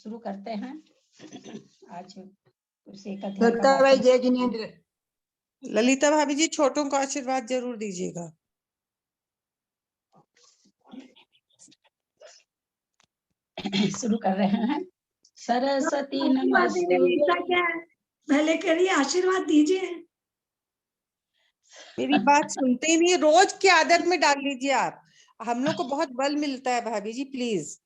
शुरू करते हैं। आज उस एक अध्याय का ललिता भाई वाचन। जय जिनेंद्र। ललिता भाभी जी छोटों को आशीर्वाद जरूर दीजिएगा। शुरू कर रहे हैं। सरस्वती नमस्तुभ्यं। ललिता क्या है? पहले करिए आशीर्वाद दीजिए। मेरी बात सुनते ही नहीं, रोज की आदत में डाल लीजिए आप, हम लोग को बहुत बल मिलता है भाभी जी, प्लीज।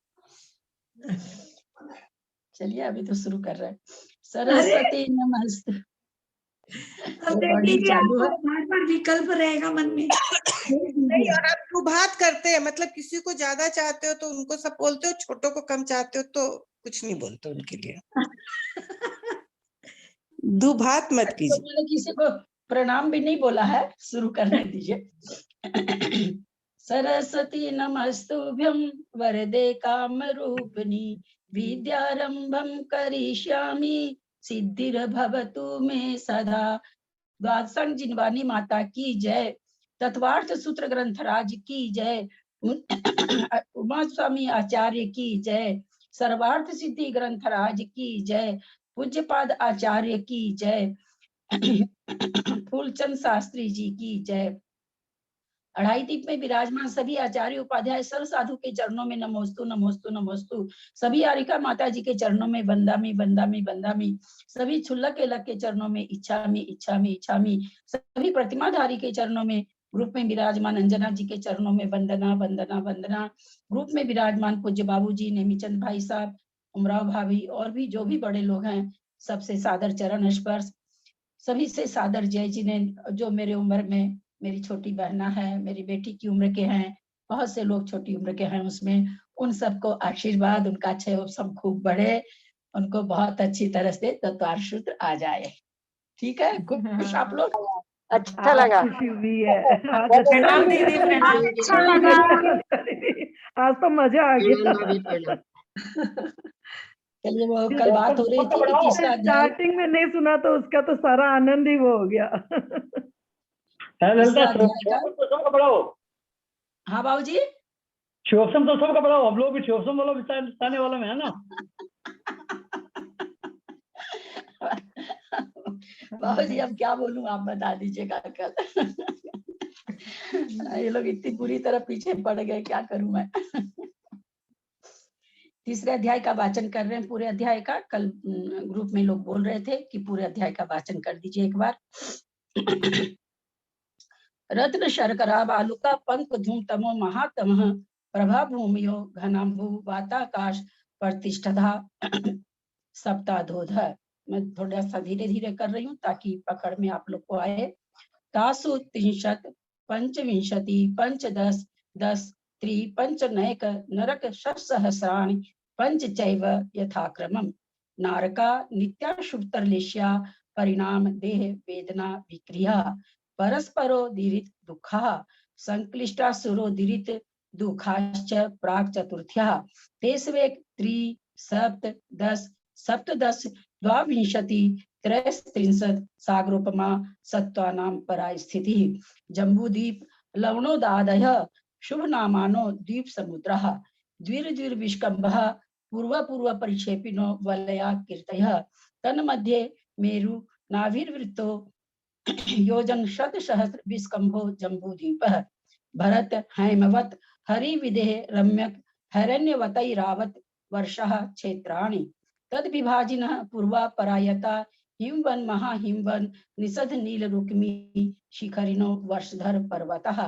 चलिए अभी तो शुरू कर रहे हैं। सरस्वती नमस्ते। अब देख लीजिए, आपको बार-बार विकल्प रहेगा मन में। नहीं, और आप दुभात करते हैं, मतलब किसी को ज्यादा चाहते हो तो उनको सब बोलते हो, छोटों को कम चाहते हो तो कुछ नहीं बोलते उनके लिए। दुभात मत तो कीजिए। मैंने किसी को प्रणाम भी नहीं बोला है, शुरू करने दीजिए। सरस्वती नमस्तुभ्यं वरदे कामरूपिणी विद्यारंभं करिष्यामि सिद्धिर्भवतु मे सदा। द्वादशांग जिनवानी माता की जय। तत्वार्थ सूत्र ग्रंथराज की जय। उमा स्वामी आचार्य की जय। सर्वार्थ सिद्धि ग्रंथराज की जय। पूज्यपाद आचार्य की जय। फूलचंद शास्त्री जी की जय। अढ़ाई दीप में विराजमान सभी आचार्य उपाध्याय सर्व साधु के चरणों में नमोस्तु नमोस्तु नमोस्तु। सभी आरिका माता जी के चरणों में वंदामी वंदामी वंदामी। सभी छुल्लक के लक के चरणों में इच्छामी इच्छामी इच्छामी। सभी प्रतिमाधारी के चरणों में, ग्रुप में विराजमान अंजना जी के चरणों में वंदना वंदना वंदना। ग्रुप में विराजमान पूज्य बाबू जी, नेमीचंद भाई साहब, उमराव भाभी और भी जो भी बड़े लोग हैं, सबसे सादर चरण स्पर्श। सभी से सादर जय जिनेंद्र। जो मेरे उम्र में मेरी छोटी बहना है, मेरी बेटी की उम्र के हैं, बहुत से लोग छोटी उम्र के हैं उसमें, उन सबको आशीर्वाद, उनका अच्छे सब खूब बढ़े, उनको बहुत अच्छी तरह से तत्वार सूत्र आ जाए। ठीक है, खूब खुश आप लोग। अच्छा लगा। खुशी हुई है आज। प्रणाम दीदी, प्रणाम। अच्छा लगा। आज तो मजा आ गया। चलिए, वो कल बात हो रही थी कि तीसरा अध्याय, स्टार्टिंग में नहीं सुना तो उसका तो सारा आनंद ही वो हो गया। तीसरा अध्याय का। सबका पढ़ाओ। हाँ बाबूजी। शिवोत्सम तो सबका पढ़ाओ, हम लोग भी शिवोत्सम वाला बिताने वाला में है ना। बाबूजी अब क्या बोलूं, आप बता दीजिएगा कल। ये लोग इतनी बुरी तरह पीछे पड़ गए, क्या करूं मैं। तीसरे अध्याय का वाचन कर रहे हैं, पूरे अध्याय का। कल ग्रुप में लोग बोल रहे थे कि पूरे अध्याय का वाचन कर दीजिए एक बार। रत्न शर्करा बालुका पंक धूम तमो महातमः प्रभा भूमियो घनाम्भु वाताकाश प्रतिष्ठा सप्ताधोध। मैं थोड़ा सा धीरे धीरे कर रही हूँ ताकि पकड़ में आप लोग को आए। तासु त्रिंशत पंचविंशति पंचदश दश त्रि पंचनैक नरक षट्सहस्राणि पंचचैव यथाक्रमम्। नारका नित्याशुभतरलेश्या परिणाम देह वेदना विक्रिया परस्परो दीरित दुःखः संक्लिष्टासुरो दीरित दुःखाश्च प्राक् चतुर्थ्याः तेष्वेक त्रि सप्त दश सप्तदश द्वाविंशति त्रयस्त्रिंशत् सागरोपमा सत्त्वानां परास्थितिः। जम्बूद्वीप लवणोदादयः शुभ नामानो द्वीप समुद्रः द्विर्द्विर्विष्कम्भः पूर्व पूर्व परिक्षेपिनो वलया कीर्तयः तन्मध्ये मेरु नाभिर्वृत्तो योजन शतसहस्र विस्कम्भो जम्बूद्वीपः। भरत हैमवत हरिविदेह रम्यक हैरण्यवतैरावत वर्षः क्षेत्राणि तद विभाजिनः पूर्वा परायता हिमवन महाहिमवन निषद नील रुक्मी शिखरिणो वर्षधर पर्वतः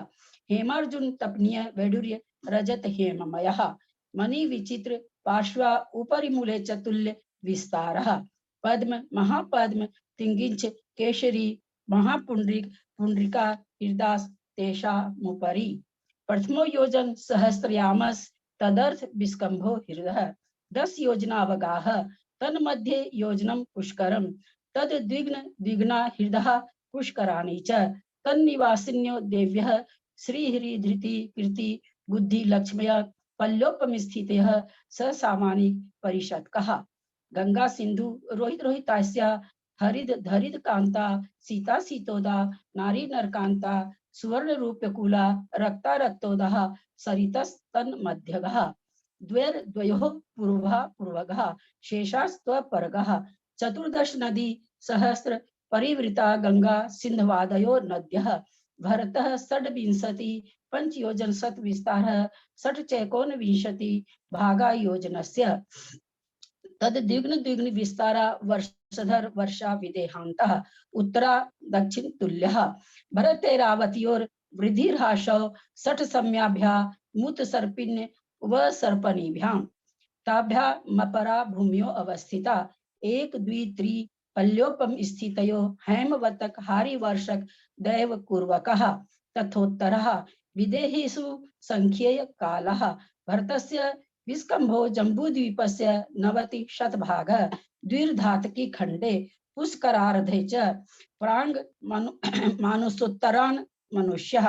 हेमार्जुन तपनीय वैडूर्य रजत हेममयः मणि विचित्र पार्श्वा उपरि मूले चतुल्य विस्तारः पद्म महापद्म तिंगिंच केशरी महापुंडरिक पुंडरिका हृदास तेषा मुपरि प्रथमो योजन सहस्रयामस तदर्थ विस्कंभो हृदय 10 योजना अवगाह तन्मध्ये योजनम पुष्करम तद द्विग्न द्विग्ना हृदय पुष्कराणि च तन्निवासिन्यो देव्यः श्रीहरिधृति कीर्ति बुद्धि लक्ष्म्य पल्लोपमिस्थितः स सामानिक परिषत्कः। गंगा सिंधु रोहित रोहितास्या हरिद धरिद कांता सीता सीतोदा नारी नरकांता सुवर्ण रूपकुला रक्ता रक्तोदः सरितस्तन मध्यगः द्वैर द्वयोः पूर्वः पूर्वगः शेषास्त्वपरगः चतुर्दश नदी सहस्र परिवृता गंगा सिंधवादयो नद्यः भरतः षड्विंशति पंचयोजन शत विस्तारः षट् चैकोन विंशति भागा योजनस्य तद द्विग्न द्विग्न विस्तारा वर्षधर वर्षा विदेहांतः उत्तरा दक्षिण तुल्यः भरतैरावत्योर वृद्धिर्हासौ षट् सम्याभ्या मूत सर्पिण्य व सर्पणीभ्यां ताभ्या मपरा भूमियो अवस्थिता एक द्वि त्रि पल्योपम स्थितयो हैमवतक हारिवर्षक दैव कुर्वकः तथोत्तरः विदेहिषु संख्येय कालः भरतस्य विस्कंभो जम्बूद्वीपस्य 90 शतभागः द्विर्धातकी खंडे पुष्करार्धे च प्रांग मानुसोत्तरान् मनुष्यः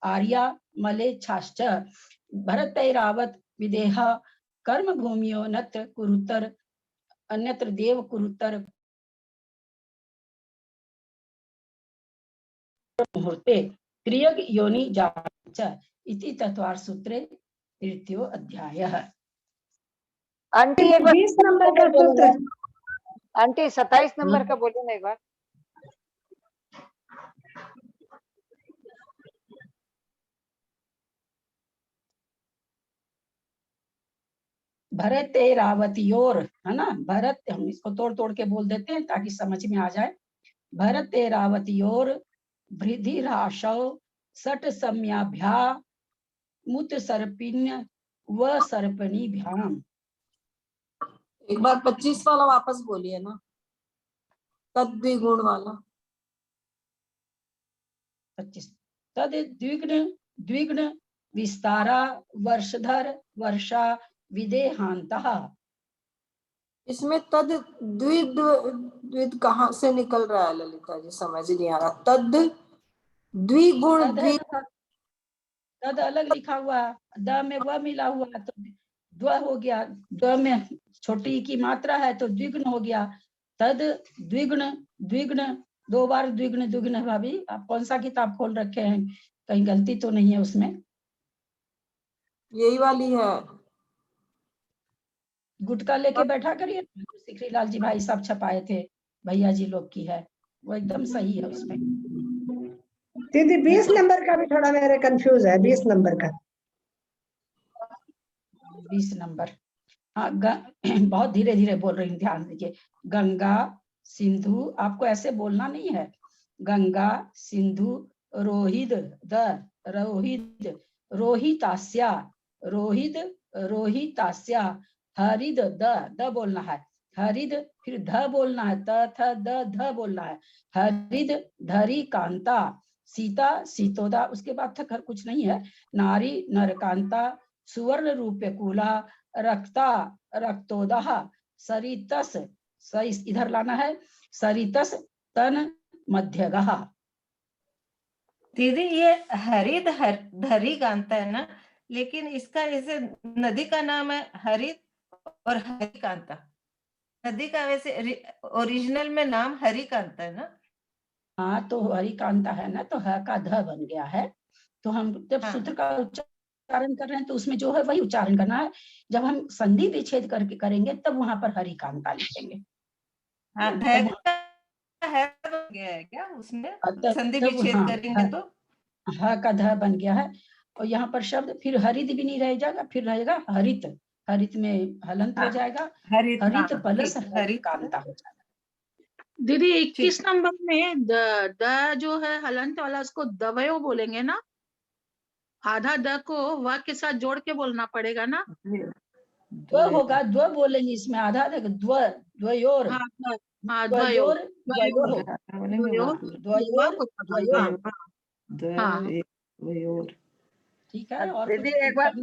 आर्या मलेच्छाश्च भरतैरावत विदेह कर्म भूमियो नत्र कुरुतर अन्यत्र देव कुरुतर मुहूर्ते त्रियग योनि जाच इति तत्वार सूत्रे तृतीयो अध्यायः। आंटी एक बार 20 नंबर का सूत्र आंटी 27 नंबर का बोलो ना एक बार। भरतैरावत्योर है ना, भरत हम इसको तोड़ तोड़ के बोल देते हैं ताकि समझ में आ जाए। भरतैरावत्योर वृद्धिराशौ षट् सम्याभ्या मुत सर्पिण्य व सर्पणीभ्याम। एक बार 25 वाला वापस बोलिए ना, तद्विगुण वाला। 25 तद द्विग्न द्विग्न विस्तारा वर्षधर वर्षा विदेहांतः। इसमें तद द्विद द्विद कहाँ से निकल रहा है ललिता जी, समझ नहीं आ रहा। तद द्विगुण द्वि तद अलग लिखा हुआ, द में व मिला हुआ तो द्व हो गया, द में छोटी की मात्रा है तो द्विग्न हो गया। तद द्विग्न द्विग्न 2 बार द्विग्न द्विग्न। भाभी आप कौन सा किताब खोल रखे हैं, कहीं गलती तो नहीं है उसमें? यही वाली है। गुटका लेके बैठा करिए, सिकरी लाल जी भाई सब छपाए थे, भैया जी लोग की है, वो एकदम सही है उसमें। दीदी 20 नंबर का भी थोड़ा मेरे कंफ्यूज है। 20 नंबर का 20 नंबर हाँ बहुत धीरे धीरे बोल रही हूँ, ध्यान दीजिए। गंगा सिंधु, आपको ऐसे बोलना नहीं है। गंगा सिंधु रोहित द रोहित रोहितास्या रोहित रोहितास्या हरिद द बोलना है। हरिद फिर ध बोलना है, त थ द ध बोलना है। हरिद धरी कांता सीता सीतोदा, उसके बाद तक कुछ नहीं है। नारी नरकांता सुवर्ण रूप्य कूला रक्ता रक्तोदह सरितस, इधर लाना है, सरितस तन मध्यगः। दीदी ये हरित धरी कांता है ना, लेकिन इसका ऐसे नदी का नाम है हरित और हरिकांता। नदी का वैसे ओरिजिनल में नाम हरिकांता है ना। हाँ तो हरिकांता है ना, तो ह का ध बन गया है। तो हम जब सूत्र का उच्चारण कर रहे हैं तो उसमें जो है वही उच्चारण करना है। जब हम संधि विच्छेद करके करेंगे तब वहां पर हरिकांता लिखेंगे। हाँ है क्या उसमें संधि विच्छेद करेंगे तो ह का ध बन गया है। और यहाँ पर शब्द फिर हरित भी नहीं रह जाएगा, फिर रहेगा हरित। हरित में हलंत हो जाएगा, हरित प्लस हरिकांता हो जाएगा। दीदी 21 नंबर में द जो है हलंत वाला, उसको दवयो बोलेंगे ना। आधा द को व के साथ जोड़ के बोलना पड़ेगा ना। द्व होगा, द्व बोलेंगे इसमें, आधा देखो द्व द्वयोर द्वयोर द्वयोर। ठीक है। और दीदी एक बार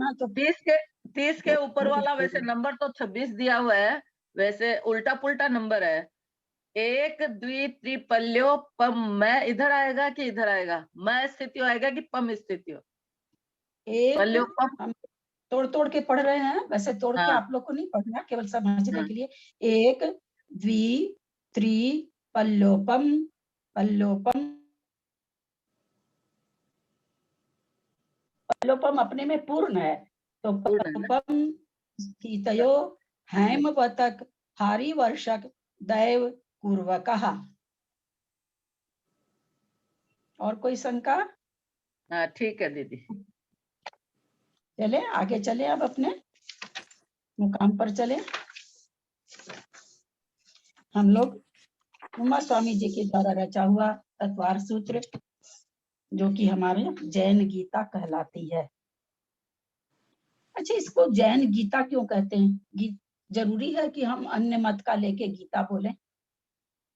30 के ऊपर वाला वैसे नंबर तो 26 दिया हुआ है, वैसे उल्टा पुल्टा नंबर है। एक द्वि त्रिपल्यो पम, मैं इधर आएगा कि इधर आएगा? मैं स्थितियों आएगा कि पम स्थितियों? पल्यो पम हम तोड़ तोड़ के पढ़ रहे हैं, वैसे तोड़ के आप लोग को नहीं पढ़ना, केवल समझने के लिए। एक द्वि त्रि पल्लोपम पल्लोपम पल्लोपम अपने में पूर्ण है, तो पल्लोपम कीतयो हैमवतक हारिवर्षक दैव पूर्वकः। और कोई शंका? हाँ ठीक है दीदी। चले आगे चले, अब अपने मुकाम पर चले। हम लोग उमा स्वामी जी के द्वारा रचा हुआ तत्वार सूत्र, जो कि हमारे जैन गीता कहलाती है। अच्छा, इसको जैन गीता क्यों कहते हैं? जरूरी है कि हम अन्य मत का लेके गीता बोले?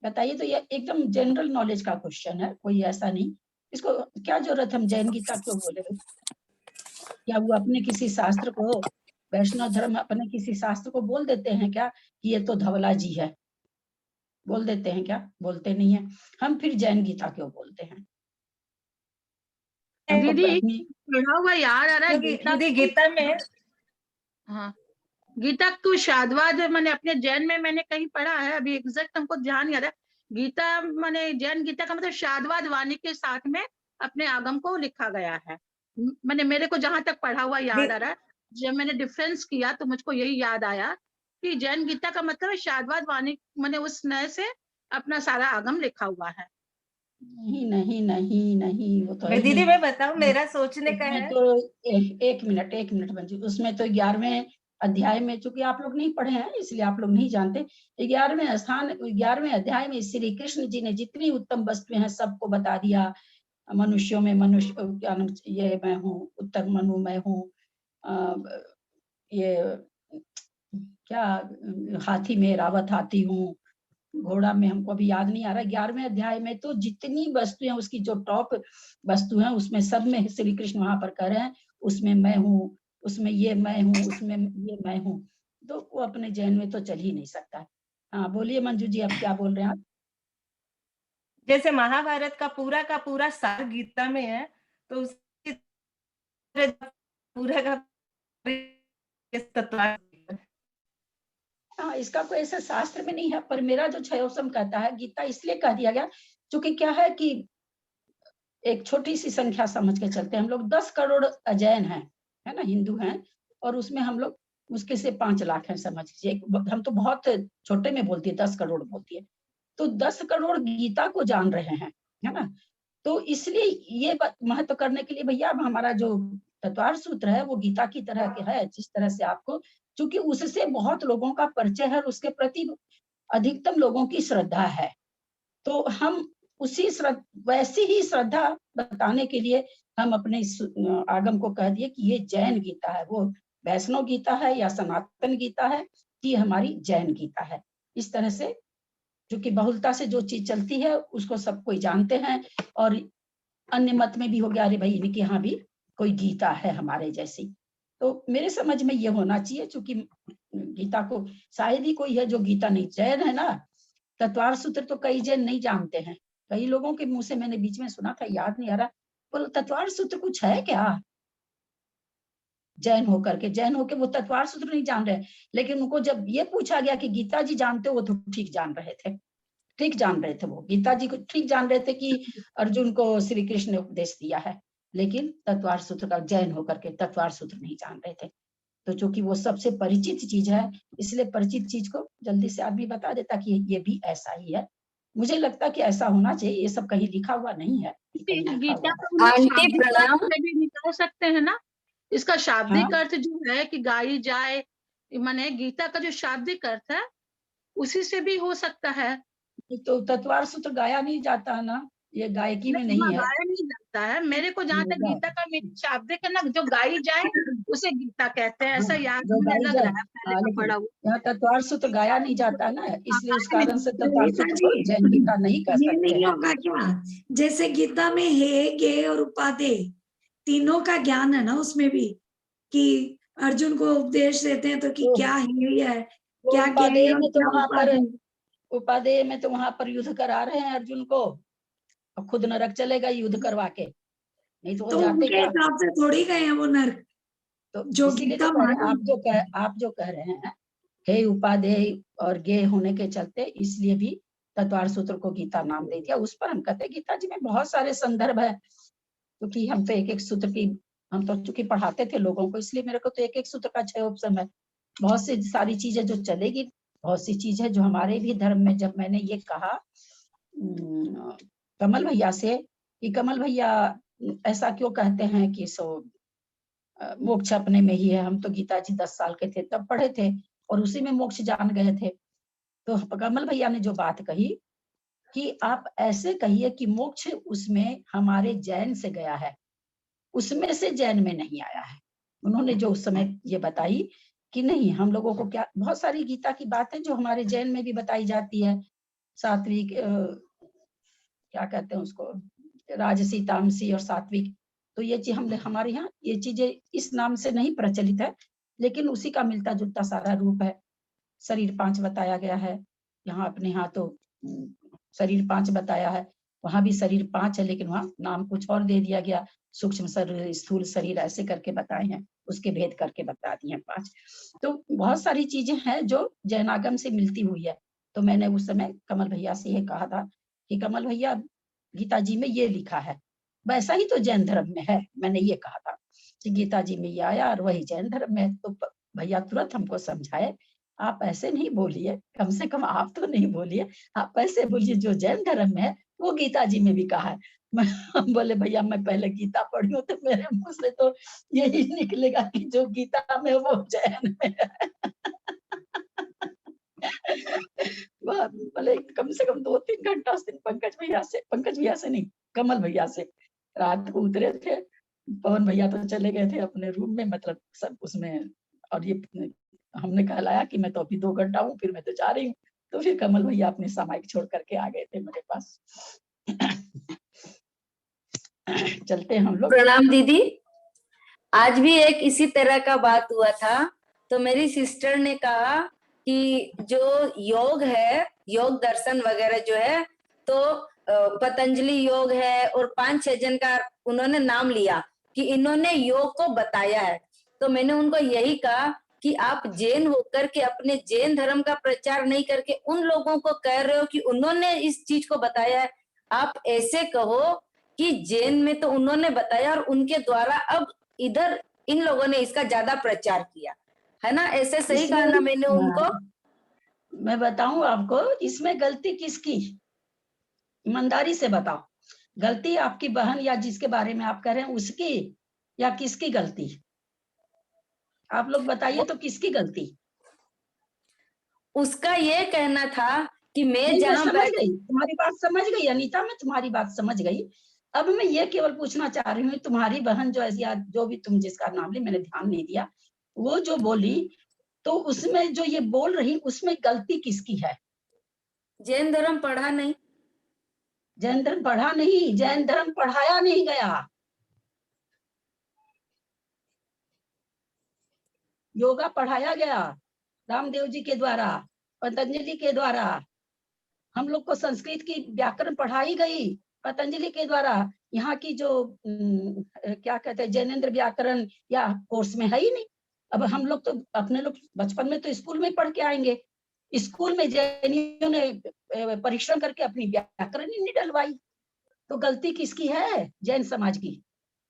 बताइए। तो ये एकदम जनरल नॉलेज का क्वेश्चन है, कोई ऐसा नहीं। इसको क्या जरूरत, हम जैन गीता क्यों बोले? क्या वो अपने किसी शास्त्र को, वैष्णव धर्म अपने किसी शास्त्र को बोल देते हैं क्या कि ये तो धवला जी है? बोल देते हैं क्या? बोलते नहीं है। हम फिर जैन गीता क्यों बोलते हैं? दीदी पढ़ा हुआ याद आ रहा है दीदी गीता में, हाँ गीता को शाद्वाद मैंने अपने जैन में मैंने कहीं पढ़ा है, अभी एग्जैक्ट हमको ध्यान याद है। गीता मैंने जैन गीता का मतलब शाद्वाद वाणी के साथ में अपने आगम को लिखा गया है। मैंने मेरे को जहां तक पढ़ा हुआ याद आ रहा है, जब मैंने डिफरेंस किया तो मुझको यही याद आया कि जैन गीता का मतलब शाद्वाद वाणी मैंने उस नए से अपना सारा आगम लिखा हुआ है। नहीं नहीं नहीं नहीं, वो तो दीदी मैं बताऊं, मेरा सोचने का है तो एक मिनट मंजू, उसमें तो 11वें अध्याय में, चूंकि आप लोग नहीं पढ़े हैं इसलिए आप लोग नहीं जानते, 11वें अध्याय में श्री कृष्ण जी ने जितनी उत्तम वस्तुएं हैं सबको बता दिया। मनुष्यों में मनुष्य, क्या नाम, ये मैं हूँ, उत्तर मनु मैं हूँ, ये क्या, हाथी में रावत हाथी हूँ, घोड़ा में, हमको अभी याद नहीं आ रहा। 11वें अध्याय में तो जितनी वस्तुएं, उसकी जो टॉप वस्तु है उसमें सब में श्री कृष्ण वहां पर कह रहे हैं, उसमें मैं हूँ, उसमें ये मैं हूँ, उसमें ये मैं हूँ। तो वो अपने जैन में तो चल ही नहीं सकता। हाँ बोलिए मंजू जी, अब क्या बोल रहे हैं आप? जैसे महाभारत का पूरा सार गीता में है, तो उसकी पूरा का हाँ, इसका कोई ऐसा शास्त्र में नहीं है, पर मेरा जो छयोसम कहता है गीता इसलिए कह दिया गया क्योंकि क्या है कि एक छोटी सी संख्या समझ के चलते हैं। हम लोग 10 करोड़ अजैन हैं, है ना, हिंदू हैं, और उसमें हम लोग मुश्किल से 5 लाख हैं, समझ लीजिए। हम तो बहुत छोटे में बोलती है, 10 करोड़ बोलती है, तो 10 करोड़ गीता को जान रहे हैं, है ना। तो इसलिए ये महत्व करने के लिए भैया, अब हमारा जो तत्वार सूत्र है वो गीता की तरह के है, जिस तरह से आपको, क्योंकि उससे बहुत लोगों का परिचय है और उसके प्रति अधिकतम लोगों की श्रद्धा है, तो हम उसी वैसी ही श्रद्धा बताने के लिए हम अपने आगम को कह दिए कि ये जैन गीता है। वो वैष्णव गीता है या सनातन गीता है, कि हमारी जैन गीता है। इस तरह से, क्योंकि बहुलता से जो चीज चलती है उसको सब कोई जानते हैं, और अन्य मत में भी हो गया, अरे भाई इनके यहाँ भी कोई गीता है हमारे जैसी। तो मेरे समझ में ये होना चाहिए, क्योंकि गीता को शायद ही कोई है जो गीता नहीं, जैन है ना, तत्वार सूत्र तो कई जैन नहीं जानते हैं। कई लोगों के मुंह से मैंने बीच में सुना था, याद नहीं आ रहा, बोलो तत्वार सूत्र कुछ है क्या? जैन होकर वो तत्वार सूत्र नहीं जान रहे, लेकिन उनको जब ये पूछा गया कि गीता जी जानते हो, वो तो ठीक जान रहे थे, ठीक जान रहे थे, वो गीता जी को ठीक जान रहे थे कि अर्जुन को श्री कृष्ण ने उपदेश दिया है, लेकिन तत्वार सूत्र का, जैन होकर के तत्वार सूत्र नहीं जान रहे थे। तो चूंकि वो सबसे परिचित चीज है, इसलिए परिचित चीज को जल्दी से आदमी बता देता कि ये भी ऐसा ही है। मुझे लगता कि ऐसा होना चाहिए, ये सब कहीं लिखा हुआ नहीं है। गीता को शाब्दिक अर्थ से भी निकाल सकते हैं ना, इसका शाब्दिक अर्थ जो है कि गाई जाए, माने गीता का जो शाब्दिक अर्थ है उसी से भी हो सकता है। तो तत्वार सूत्र गाया नहीं जाता है ना, ये गायकी में नहीं है, गाया नहीं जाता है। मेरे को जहाँ तक गीता का शाब्दिक है ना, जो गाई जाए उसे गीता कहते हैं, ऐसा याद मुझे लग रहा है, पहले का पढ़ा हुआ। यहाँ तत्वार सूत्र गाया नहीं जाता ना, इसलिए उस कारण से तत्वार सूत्र जैन गीता नहीं कर सकते। नहीं होगा क्या, जैसे गीता में हे, गे और उपादेय तीनों का ज्ञान है ना उसमें भी, कि अर्जुन को उपदेश देते हैं तो कि क्या है, क्या उपादेय में तो वहां पर, उपादेय में तो वहां पर युद्ध करा रहे हैं अर्जुन को, और खुद नरक चलेगा युद्ध करवा के, नहीं तो वो जाते क्या? हिसाब से थोड़ी गए हैं वो नरक। तो जो गीता आप जो कह रहे हैं, हे उपादेय और गे होने के चलते, इसलिए भी तत्वार सूत्र को गीता नाम दे दिया। उस पर हम कहते हैं गीता जी में बहुत सारे संदर्भ है, क्योंकि हम तो एक एक सूत्र की, हम तो चूंकि पढ़ाते थे लोगों को, इसलिए मेरे को तो एक एक सूत्र का 6 उपसम है, बहुत सी सारी चीजें जो चलेगी, बहुत सी चीजें जो हमारे भी धर्म में, जब मैंने ये कहा कमल भैया से कि कमल भैया ऐसा क्यों कहते हैं कि मोक्ष अपने में ही है, हम तो गीता जी 10 साल के थे तब पढ़े थे और उसी में मोक्ष जान गए थे। तो कमल भैया ने जो बात कही कि आप ऐसे कहिए कि मोक्ष उसमें हमारे जैन से गया है, उसमें से जैन में नहीं आया है। उन्होंने जो उस समय ये बताई कि नहीं, हम लोगों को क्या, बहुत सारी गीता की बातें जो हमारे जैन में भी बताई जाती है, सात्विक क्या कहते हैं उसको, राजसी, तामसी और सात्विक, तो ये चीज हमारे यहाँ ये चीजें इस नाम से नहीं प्रचलित है, लेकिन उसी का मिलता जुलता सारा रूप है। शरीर 5 बताया गया है, यहाँ अपने यहाँ तो शरीर 5 बताया है, वहां भी शरीर 5 है, लेकिन वहां नाम कुछ और दे दिया गया, सूक्ष्म शरीर, स्थूल शरीर ऐसे करके बताए हैं, उसके भेद करके बता दिए हैं 5। तो बहुत सारी चीजें हैं जो जैनागम से मिलती हुई है। तो मैंने उस समय कमल भैया से ये कहा था कि कमल भैया गीता जी में ये लिखा है, वैसा ही तो जैन धर्म में है। मैंने ये कहा था कि गीता जी में ये आया और वही जैन धर्म में। तो भैया तुरंत हमको समझाए, आप ऐसे नहीं बोलिए, कम से कम आप तो नहीं बोलिए, आप ऐसे बोलिए जो जैन धर्म में है वो गीता जी में भी कहा है। मैं बोले भैया मैं पहले गीता पढ़ी हूँ, तो मेरे मुंह से तो यही निकलेगा कि जो गीता में वो जैन में है। बोले कम से कम 2-3 घंटा उस दिन पंकज भैया से नहीं, कमल भैया से रात को उतरे थे। पवन भैया तो चले गए थे अपने रूम में, मतलब सब उसमें, और ये हमने कहलाया कि मैं तो अभी 2 घंटा हूँ, फिर मैं तो जा रही हूँ। तो फिर कमल भैया अपने सामायिक छोड़ करके आ गए थे मेरे पास। चलते हैं हम लोग। प्रणाम दीदी। आज भी एक इसी तरह का बात हुआ था, तो मेरी सिस्टर ने कहा कि जो योग है, योग दर्शन वगैरह जो है, तो पतंजलि योग है और 5-6 जन का उन्होंने नाम लिया कि इन्होंने योग को बताया है। तो मैंने उनको यही कहा कि आप जैन होकर के अपने जैन धर्म का प्रचार नहीं करके उन लोगों को कह रहे हो कि उन्होंने इस चीज को बताया है। आप ऐसे कहो कि जैन में तो उन्होंने बताया और उनके द्वारा अब इधर इन लोगों ने इसका ज्यादा प्रचार किया है ना, ऐसे सही कहा ना मैंने उनको? मैं बताऊं आपको, इसमें गलती किसकी, ईमानदारी से बताओ, गलती आपकी बहन या जिसके बारे में आप कह रहे हैं उसकी, या किसकी गलती? आप लोग बताइए तो किसकी गलती? उसका ये कहना था कि मैं जहां समझ गई, तुम्हारी बात समझ गई अनीता, मैं तुम्हारी बात समझ गई। अब मैं ये केवल पूछना चाह रही हूँ, तुम्हारी बहन जो ऐसी, जो भी तुम जिसका नाम ली, मैंने ध्यान नहीं दिया, वो जो बोली, तो उसमें जो ये बोल रही, उसमें गलती किसकी है? जैन धर्म पढ़ा नहीं। जैन धर्म पढ़ा नहीं, जैन धर्म पढ़ाया नहीं गया। योगा पढ़ाया गया रामदेव जी के द्वारा, पतंजलि के द्वारा। हम लोग को संस्कृत की व्याकरण पढ़ाई गई पतंजलि के द्वारा। यहाँ की जो क्या कहते हैं जैनेन्द्र व्याकरण या कोर्स में है ही नहीं। अब हम लोग तो अपने लोग बचपन में तो स्कूल में पढ़ के आएंगे, स्कूल में जैनियों ने परिश्रम करके अपनी व्याकरण ही नहीं डलवाई। तो गलती किसकी है? जैन समाज की।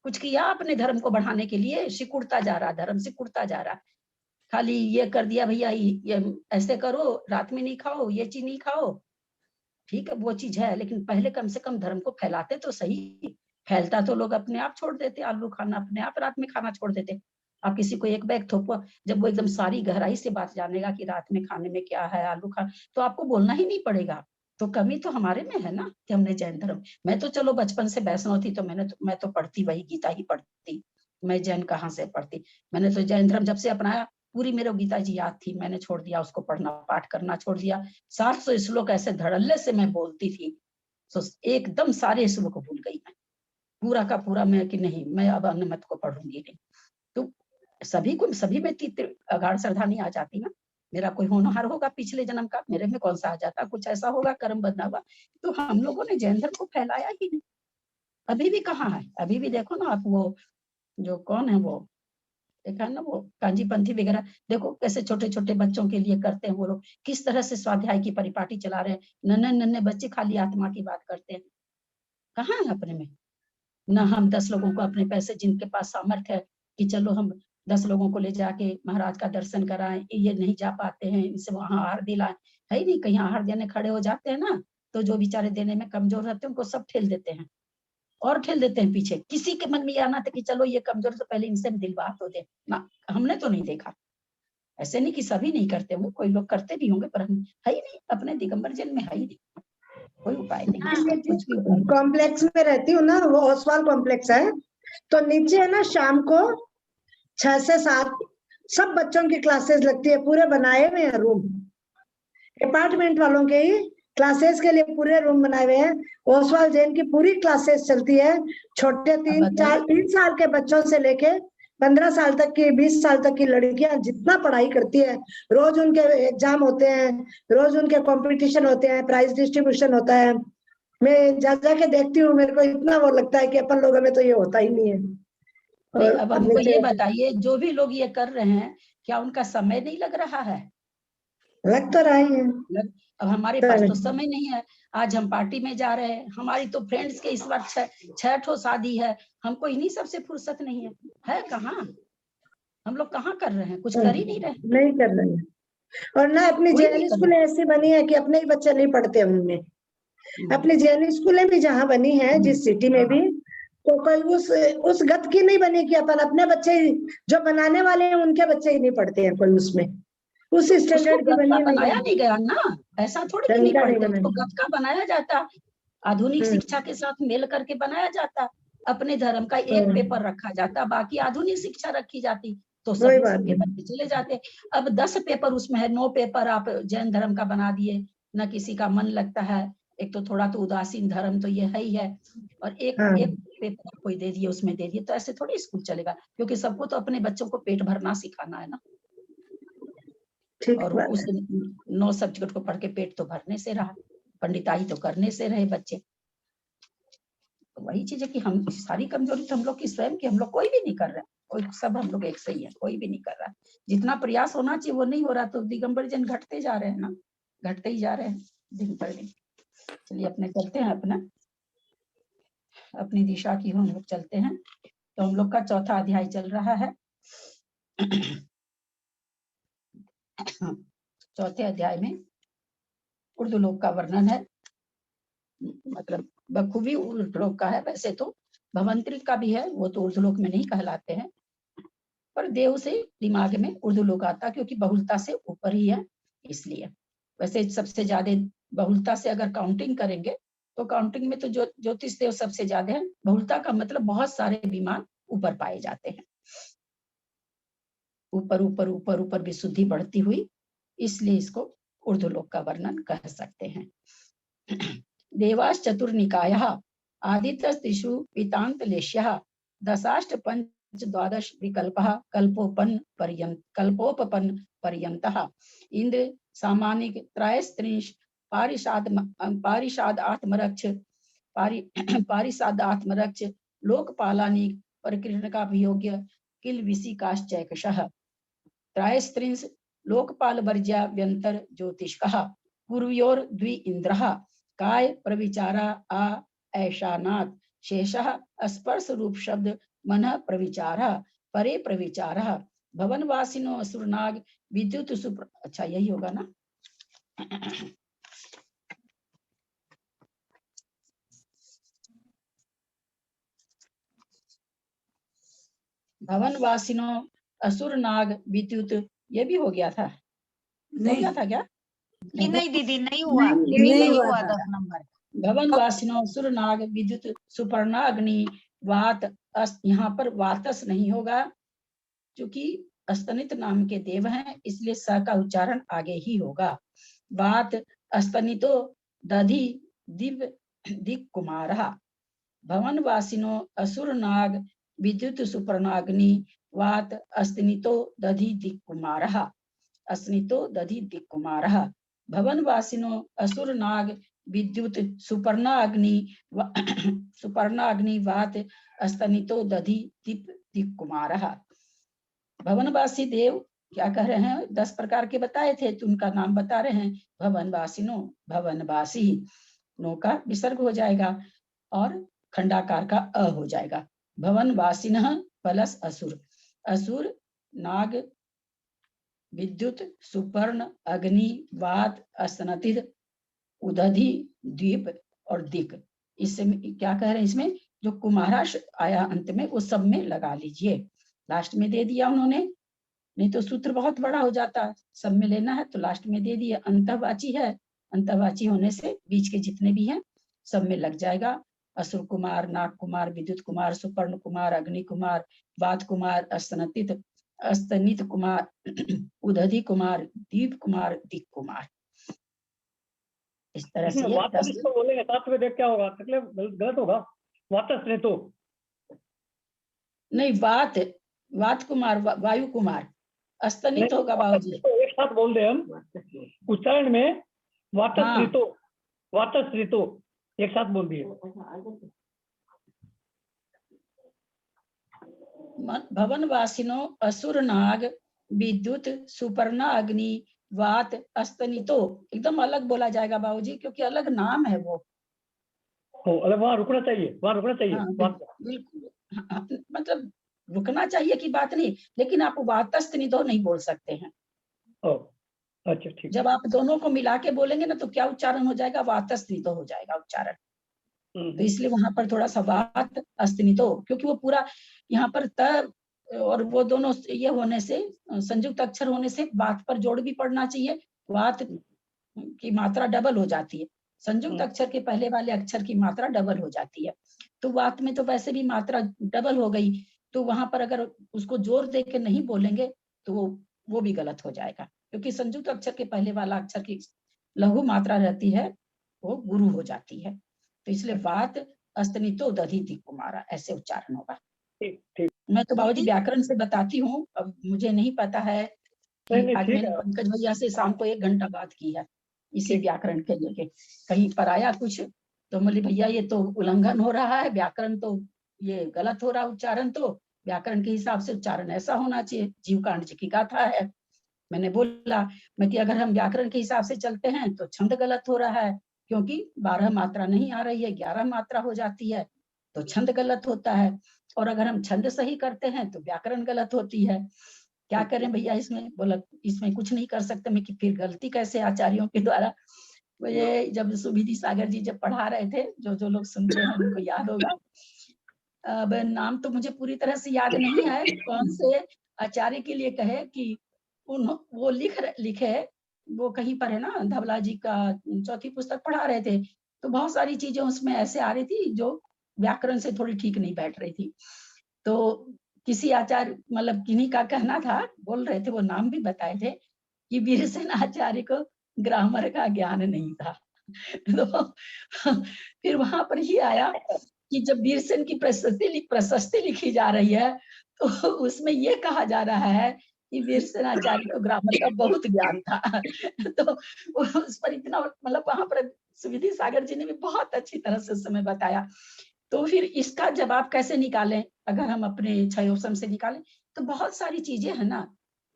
कुछ किया अपने धर्म को बढ़ाने के लिए? सिकुड़ता जा रहा, धर्म सिकुड़ता जा रहा। खाली ये कर दिया भैया, ये ऐसे करो, रात में नहीं खाओ, ये चीज नहीं खाओ, ठीक है वो चीज है, लेकिन पहले कम से कम धर्म को फैलाते तो सही। फैलता तो लोग अपने आप छोड़ देते, आलू खाना अपने आप रात में खाना छोड़ देते। आप किसी को एक बैग थोपो, जब वो एकदम सारी गहराई से बात जानेगा कि रात में खाने में क्या है, आलू खा, तो आपको बोलना ही नहीं पड़ेगा। तो कमी तो हमारे में है ना कि हमने जैन धर्म, मैं तो चलो बचपन से वैष्णव थी, तो मैं तो पढ़ती वही गीता ही पढ़ती, मैं जैन कहाँ से पढ़ती। मैंने तो जैन धर्म जब से अपनाया, पूरी मेरे गीता जी याद थी, मैंने छोड़ दिया उसको पढ़ना, पाठ करना छोड़ दिया। 700 श्लोक ऐसे धड़ल्ले से मैं बोलती थी, तो एकदम सारे श्लोक को भूल गई मैं, पूरा का पूरा। मैं कि नहीं, मैं अब अनुमत को पढ़ूंगी नहीं। तो सभी में अगाढ़ श्रद्धा नहीं आ जाती ना। मेरा कोई होनहार होगा पिछले जन्म का, मेरे में कौन सा आ जाता, कुछ ऐसा होगा कर्म बदला हुआ। तो हम लोगों ने जैन धर्म को फैलाया ही नहीं। अभी भी कहाँ है, अभी भी देखो ना आप, वो जो कौन है वो, देखा ना वो कांजीपंथी वगैरह, देखो कैसे छोटे छोटे बच्चों के लिए करते हैं वो लोग, किस तरह से स्वाध्याय की परिपाटी चला रहे हैं। नन्हे नन्हे बच्चे खाली आत्मा की बात करते हैं। कहाँ है अपने में? ना हम 10 लोगों को अपने पैसे, जिनके पास सामर्थ्य है कि चलो हम 10 लोगों को ले जाके महाराज का दर्शन कराएं, ये नहीं जा पाते हैं, इनसे वहां आहार दिलाएं, है ही नहीं। कहीं आहार देने खड़े हो जाते हैं ना, तो जो बेचारे देने में कमजोर रहते हैं उनको सब ठेल देते हैं और ठेल देते हैं पीछे। किसी के मन में ये आना था कि चलो ये कमजोर, तो पहले इनसे दिलवा तो दे ना। हमने तो नहीं देखा, ऐसे नहीं कि सभी नहीं करते होंगे, कोई लोग करते भी होंगे, पर हम है ही नहीं, अपने दिगंबर जन में है ही नहीं, कोई उपाय नहीं है, कुछ भी उपाय नहीं। कॉम्प्लेक्स में रहती हूँ ना, वो ओसवाल कॉम्प्लेक्स है, तो नीचे है ना शाम को 6 से 7 सब बच्चों की क्लासेस लगती है, पूरे बनाए हुए हैं रूम, अपार्टमेंट वालों के ही क्लासेस के लिए पूरे रूम बनाए हुए हैं। ओसवाल जैन की पूरी क्लासेस चलती है, छोटे 3 साल के बच्चों से लेके 15 साल तक की, 20 साल तक की लड़कियां जितना पढ़ाई करती है। रोज उनके एग्जाम होते हैं, रोज उनके कंपटीशन होते हैं, प्राइज डिस्ट्रीब्यूशन होता है। मैं जा के देखती हूँ, मेरे को इतना वो लगता है कि अपन लोगों में तो ये होता ही नहीं है। नहीं, अब हमको ये बताइए, जो भी लोग ये कर रहे हैं, क्या उनका समय नहीं लग रहा है? लग तो रहा ही है। अब हमारे पास तो समय नहीं है। आज हम पार्टी में जा रहे हैं, हमारी तो फ्रेंड्स के इस बार 6 ठो शादी है, हमको इन्हीं सबसे फुर्सत नहीं है कहाँ? हम लोग कहाँ कर रहे हैं? कुछ कर ही नहीं रहे, नहीं कर रहे हैं। और ना अपनी जैन स्कूल ऐसी बनी है कि अपने ही बच्चे नहीं पढ़ते उनमें। अपनी जैन स्कूलें भी जहाँ बनी है, जिस सिटी में भी, तो कोई उस गत की नहीं बनी कि अपन अपने बच्चे, जो बनाने वाले हैं उनके बच्चे ही नहीं पढ़ते हैं कोई उसमें, उस स्टैंडर्ड की बनी बनाया नहीं गया ना, ऐसा थोड़ी कि नहीं पढ़ते, उसको गत का बनाया जाता, आधुनिक शिक्षा के साथ मेल करके बनाया जाता। अपने धर्म का एक पेपर रखा जाता, बाकी आधुनिक शिक्षा रखी जाती, तो सबके बच्चे चले जाते। अब 10 पेपर उसमें है, 9 पेपर आप जैन धर्म का बना दिए, न किसी का मन लगता है। एक तो थोड़ा तो उदासीन धर्म तो ये है ही है, और एक पेपर कोई दे दिए, उसमें दे दिए, तो ऐसे थोड़ी स्कूल चलेगा, क्योंकि सबको तो अपने बच्चों को पेट भरना सिखाना है ना। और उस 9 सब्जेक्ट को पढ़ के पेट तो भरने से रहा, पंडिताई तो करने से रहे बच्चे। तो वही चीज है कि हम सारी कमजोरी तो हम लोग की स्वयं की, हम लोग कोई भी नहीं कर रहे, कोई सब हम लोग एक सही है, कोई भी नहीं कर रहा। जितना प्रयास होना चाहिए वो नहीं हो रहा, तो दिगंबर जन घटते जा रहे हैं ना, घटते ही जा रहे हैं दिन पर दिन। चलिए अपने चलते हैं, अपनी दिशा की हम लोग चलते हैं। तो हम लोग का 4था अध्याय चल रहा है। 4थे अध्याय में उर्दू लोक का वर्णन है, मतलब बखूबी उर्दू लोक का है। वैसे तो भवंतरिक का भी है, वो तो उर्दू लोक में नहीं कहलाते हैं, पर देव से दिमाग में उर्दू लोक आता, क्योंकि बहुलता से ऊपर ही है इसलिए। वैसे सबसे ज्यादा बहुलता से अगर काउंटिंग करेंगे, तो काउंटिंग में तो ज्योतिष देव सबसे ज्यादा है। बहुलता का मतलब बहुत सारे विमान ऊपर पाए जाते हैं, ऊपर ऊपर ऊपर ऊपर विशुद्धि बढ़ती हुई, इसलिए इसको उर्दू लोक का वर्णन कह सकते हैं। देवास चतुर्निकायः आदित्यस्तिषु पीतान्तलेश्यः दशाष्ट पंच द्वादश विकल्पः कल्पोपन पर्यन्तः इंद्र सामानिक त्रयस्त्रिंश पारिषादात्मरक्ष लोकपालानिक परिकीर्णकाभियोग्य किल विशिकाश्चैकशः त्रयस्त्रिंश लोकपाल वर्ज्या व्यंतर ज्योतिष्कः पूर्वयोर द्वि इंद्रः काय प्रविचारा आ ऐशानाथ शेषः स्पर्श रूप शब्द मनः प्रविचारः परे प्रविचारः भवनवासिनो असुरनाग विद्युत अच्छा यही होगा ना। भवनवासिनो असुर नाग विद्युत, ये भी हो गया था, हो गया था क्या? नहीं दीदी, नहीं हुआ 10 नंबर। भवनवासिनो असुर नाग विद्युत सुपर्णा अग्नि वात यहाँ पर वातस नहीं होगा, क्योंकि अस्तनित नाम के देव हैं, इसलिए स का उच्चारण आगे ही होगा। वात अस्तनितो दधि दिव्य दिक कुमारः भवनवासिनो असुर नाग विद्युत सुपर्णाग्नि वात अस्तिनितो दधि दिक कुमारः अस्नितो दधि दिक कुमारः भवनवासिनो असुर नाग विद्युत सुपर्णाग्नि वात अस्तनितो दधि दीप दिक कुमारः। भवनवासी देव क्या कह रहे हैं? 10 प्रकार के बताए थे, तो उनका नाम बता रहे हैं। भवनवासिनो, भवनवासी, नो का विसर्ग हो जाएगा और खंडाकार का अ हो जाएगा। भवनवासिनः प्लस असुर, असुर नाग, विद्युत, सुपर्ण, अग्नि, वात, स्तनतिद, उदधि, द्वीप और दिक। इसमें क्या कह रहे हैं, इसमें जो कुमाराश आया अंत में वो सब में लगा लीजिए। लास्ट में दे दिया उन्होंने, नहीं तो सूत्र बहुत बड़ा हो जाता, सब में लेना है तो लास्ट में दे दिया। अंतःवाची है, अंतःवाची होने से बीच के जितने भी हैं सब में लग जाएगा। असुर कुमार, नाग कुमार, विद्युत कुमार, सुपर्ण कुमार, अग्नि कुमार, वात कुमार, स्तनित कुमार, उदधि कुमार, दीप कुमार, दिक कुमार। इस तरह से इसमें ये वातस तो बोलेंगे, साथ में देख क्या होगा, तकलीफ गलत होगा। वातस नहीं तो नहीं, वात कुमार, वायु कुमार, स्तनित होगा बाबूजी। तो एक साथ बोल दे हम उच्चारण में, वातस हाँ। ऋतो, वातस ऋतो एक साथ बोल दिए। भवन वासिनो असुर नाग, विद्युत, सुपर्णा, अग्नि, वात, स्तनितो एकदम अलग बोला जाएगा बाबूजी, क्योंकि अलग नाम है वो। अलग वहाँ रुकना चाहिए, वहाँ रुकना चाहिए। हाँ, बिल्कुल। हाँ, मतलब रुकना चाहिए की बात नहीं, लेकिन आप वातस्तनितो नहीं बोल सकते हैं। अच्छा ठीक। जब आप दोनों को मिला के बोलेंगे ना तो क्या उच्चारण हो जाएगा, वातस्तनितो हो जाएगा उच्चारण। तो इसलिए वहां पर थोड़ा सा वात अस्तिनितो, क्योंकि वो पूरा यहाँ पर त और वो दोनों ये होने से, संयुक्त अक्षर होने से वात पर जोड़ भी पड़ना चाहिए। वात की मात्रा डबल हो जाती है, संयुक्त अक्षर के पहले वाले अक्षर की मात्रा डबल हो जाती है। तो वात में तो वैसे भी मात्रा डबल हो गई, तो वहां पर अगर उसको जोर दे के नहीं बोलेंगे तो वो भी गलत हो जाएगा, क्योंकि संयुक्त अक्षर के पहले वाला अक्षर की लघु मात्रा रहती है, वो गुरु हो जाती है। तो इसलिए वात अस्तनितो दधीति कुमारा ऐसे उच्चारण होगा। ठीक। मैं तो बाबूजी व्याकरण से बताती हूँ, अब मुझे नहीं पता है कि आज मैंने पंकज भैया से शाम को 1 घंटा बात की है इसी व्याकरण के लेके। कहीं पर आया कुछ तो बोले भैया ये तो उल्लंघन हो रहा है, व्याकरण तो ये गलत हो रहा है उच्चारण, तो व्याकरण के हिसाब से उच्चारण ऐसा होना चाहिए, जीवकांड जी की गाथा है। मैंने बोला मैं कि अगर हम व्याकरण के हिसाब से चलते हैं तो छंद गलत हो रहा है, क्योंकि 12 मात्रा नहीं आ रही है, 11 मात्रा हो जाती है, तो छंद गलत होता है। और अगर हम छंद सही करते हैं तो व्याकरण गलत होती है। क्या करें भैया इसमें? बोला इसमें कुछ नहीं कर सकते। मैं कि फिर गलती कैसे आचार्यों के द्वारा? ये जब सुविधि सागर जी जब पढ़ा रहे थे, जो लोग सुनते हैं उनको याद होगा। अब नाम तो मुझे पूरी तरह से याद नहीं है, कौन से आचार्य के लिए कहे कि वो लिखे वो कहीं पर है ना, धवला जी का 4थी पुस्तक पढ़ा रहे थे, तो बहुत सारी चीजें उसमें ऐसे आ रही थी जो व्याकरण से थोड़ी ठीक नहीं बैठ रही थी। तो किसी आचार्य मतलब किन्हीं का कहना था, बोल रहे थे, वो नाम भी बताए थे कि वीरसेन आचार्य को ग्रामर का ज्ञान नहीं था। तो फिर वहां पर ही आया कि जब वीरसेन की प्रशस्ति लिखी जा रही है तो उसमें ये कहा जा रहा है कि वीरसेन आचार्य को ग्रामर का बहुत ज्ञान था। तो उस पर इतना मतलब वहां पर सुविधि सागर जी ने भी बहुत अच्छी तरह से उस समय बताया। तो फिर इसका जवाब कैसे निकालें? अगर हम अपने क्षयोपम से निकालें तो बहुत सारी चीजें है ना,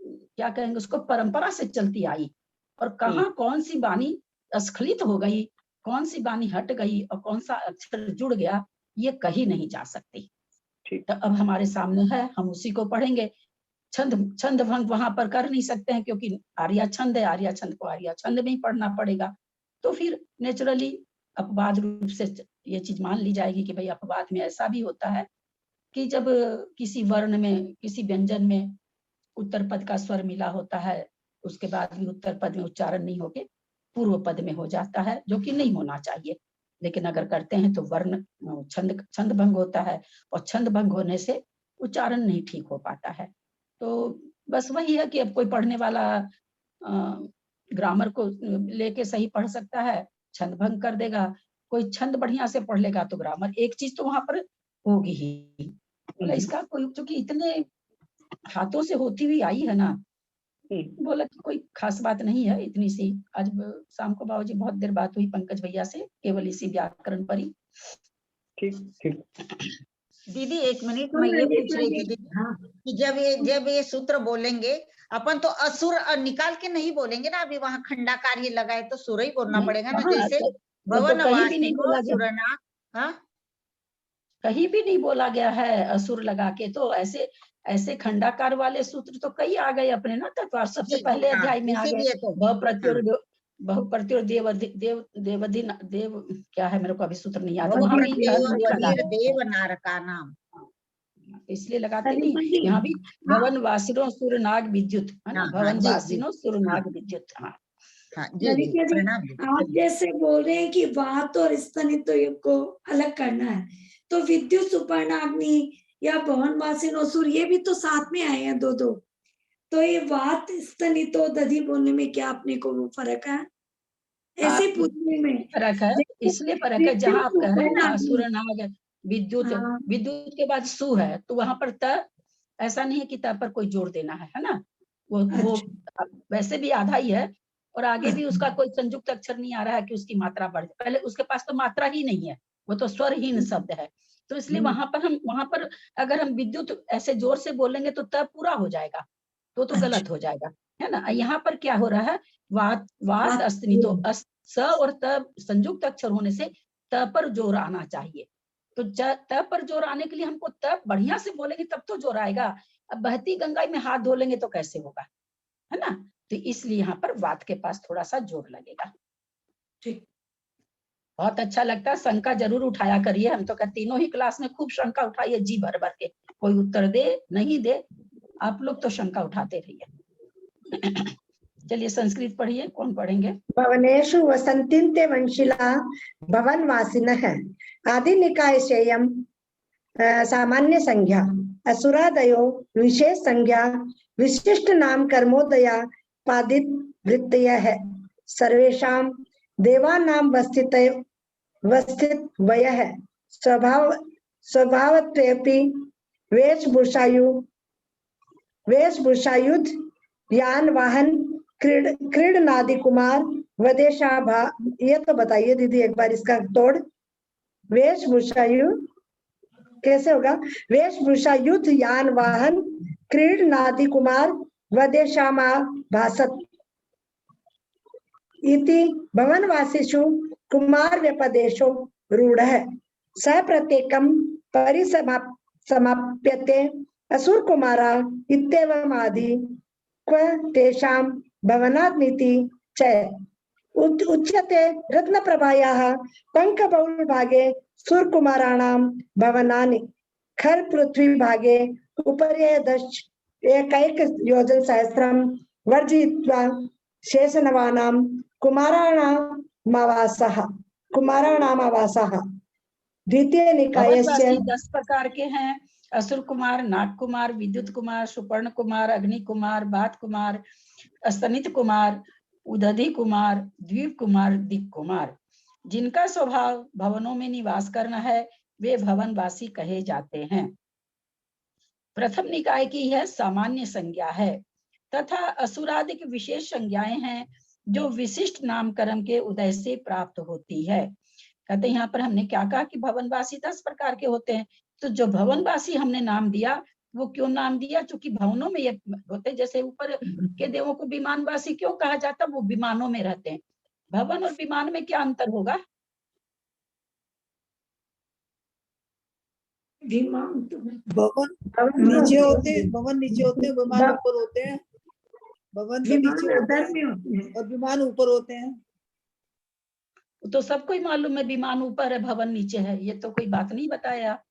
क्या कहेंगे उसको, परंपरा से चलती आई, और कहाँ कौन सी वाणी स्खलित हो गई, कौन सी वाणी हट गई और कौन सा अक्षर जुड़ गया, ये कहीं नहीं जा सकती। तो अब हमारे सामने है, हम उसी को पढ़ेंगे। छंद भंग वहां पर कर नहीं सकते हैं, क्योंकि आर्या छंद है, आर्या छंद को आर्या छंद में ही पढ़ना पड़ेगा। तो फिर नेचुरली अपवाद रूप से ये चीज मान ली जाएगी कि भाई अपवाद में ऐसा भी होता है कि जब किसी वर्ण में, किसी व्यंजन में उत्तर पद का स्वर मिला होता है, उसके बाद भी उत्तर पद में उच्चारण नहीं होके पूर्व पद में हो जाता है, जो कि नहीं होना चाहिए। लेकिन अगर करते हैं तो वर्ण छंद भंग होता है, और छंद भंग होने से उच्चारण नहीं ठीक हो पाता है। तो बस वही है कि अब कोई पढ़ने वाला ग्रामर को लेके सही पढ़ सकता है, छंद भंग कर देगा। कोई छंद बढ़िया से पढ़ लेगा तो ग्रामर एक चीज तो वहां पर होगी ही। बोला इसका कोई, क्योंकि इतने हाथों से होती हुई आई है ना, बोला कि कोई खास बात नहीं है इतनी सी। आज शाम को बाबूजी बहुत देर बात हुई पंकज भैया से, केवल इसी व्याकरण पर ही। ठीक। दीदी 1 मिनट, मैं ये पूछ रही थी दीदी कि जब ये सूत्र बोलेंगे अपन तो असुर निकाल के नहीं बोलेंगे ना, अभी वहाँ खंडाकार ही लगाए तो सुर ही बोलना पड़ेगा ना, जैसे भवन कहीं भी नहीं बोला गया है असुर लगा के। तो ऐसे ऐसे खंडाकार वाले सूत्र तो कई आ गए अपने ना, तत्व सबसे पहले हाँ, अध्याय में आ गए। इसीलिए तो बहुप्रत्युर देव क्या है, मेरे को अभी सूत्र नहीं आता। वहां भी देव नारका नाम, इसलिए लगाते नहीं, यहाँ भी भवन वासिनो सुर नाग विद्युत है ना, भवन वासिनो सुर नाग विद्युत। हाँ ललिता जी, आप जैसे बोल रहे हैं कि वात और स्तनित को अलग करना है, तो विद्युत सुपर्णाग्नि या भवन वासिन असुर ये भी तो साथ में आए हैं दो दो, तो ये वात स्तनित दधि बोलने में क्या अपने को वो फर्क है? ऐसे पूछने में फर्क है, इसलिए फर्क है। जहाँ आप कह रहे हैं ना असुर नाग विद्युत, विद्युत के बाद सु है, तो वहां पर त ऐसा नहीं है कि त पर कोई जोड़ देना है ना, वो वैसे भी आधा ही है, और आगे भी उसका कोई संयुक्त अक्षर नहीं आ रहा है कि उसकी मात्रा बढ़ जाए। पहले उसके पास तो मात्रा ही नहीं है, वो तो स्वरहीन शब्द है, तो इसलिए वहां पर अगर हम विद्युत ऐसे जोर से बोलेंगे तो त पूरा हो जाएगा, तो गलत हो जाएगा, है ना। यहाँ पर क्या हो रहा है, वात अस्तनी, तो स और त संयुक्त अक्षर होने से त पर जोर आना चाहिए। तो त पर जोर आने के लिए हमको त बढ़िया से बोलेंगे तब तो जोर आएगा। अब बहती गंगा में हाथ धो लेंगे तो कैसे होगा, है ना। तो इसलिए यहाँ पर वात के पास थोड़ा सा जोर लगेगा। ठीक, बहुत अच्छा लगता है, शंका जरूर उठाया करिए। हम तो तीनों ही क्लास में खूब शंका उठाइए, जी भर भर के, कोई उत्तर दे नहीं दे, आप लोग तो शंका उठाते रहिए। चलिए संस्कृत पढ़िए, कौन पढ़ेंगे? भवनेषु वसन्तिन्ते वंशिला भवन वासिनः आदि निकाय सेयम सामान्य संज्ञा असुरादयो विशेष संज्ञा विशिष्ट नाम कर्मोदया पादित वृत्तयः सर्वेषां देवानां वस्थित वयः स्वभावत्वेऽपि वेशभूषायुध यान वाहन क्रीडनादि कुमार वदेशाभा। ये तो बताइए दीदी एक बार इसका तोड़। वेशभूषायुध कैसे होगा? वेशभूषायुध यान वाहन क्रीडनादि कुमार वदेशामा भासत इति भवनवासिषु कुमार व्यपदेशो रूढ़ः स प्रत्येकं परिसमाप्यते असुर कुमारा इत्येवमादि क्व तेषां भवनात्मिति च उच्यते। रत्नप्रभायाः पंकबहुल भागे सुरकुमाराणां भवनानि खर पृथ्वी भागे उपर्यदश्च एकैक योजन सहस्रं वर्जयित्वा शेषनवानां कुमाराणामावासः। द्वितीय निकायस्य 10 प्रकार के हैं। असुर कुमार, नाग कुमार, विद्युत कुमार, सुपर्ण कुमार, अग्नि कुमार, बात कुमार, स्तनित कुमार, उदधि कुमार, द्वीप कुमार, दिक् कुमार। जिनका स्वभाव भवनों में निवास करना है वे भवनवासी कहे जाते हैं। प्रथम निकाय की यह सामान्य संज्ञा है तथा असुरादिक विशेष संज्ञाएं हैं जो विशिष्ट नामकरण के उदय से प्राप्त होती है। कहते हैं यहाँ पर हमने क्या कहा कि भवनवासी 10 प्रकार के होते हैं, तो जो भवनवासी हमने नाम दिया वो क्यों नाम दिया? क्योंकि भवनों में ये होते, जैसे ऊपर के देवों को विमानवासी क्यों कहा जाता? वो विमानों में रहते हैं। भवन और विमान में क्या अंतर होगा? भवन नीचे होते हैं, विमान ऊपर होते हैं। भवन तो नीचे होते हैं और विमान ऊपर होते हैं। तो सबको ही मालूम है विमान ऊपर है, भवन नीचे है, ये तो कोई बात नहीं बताया।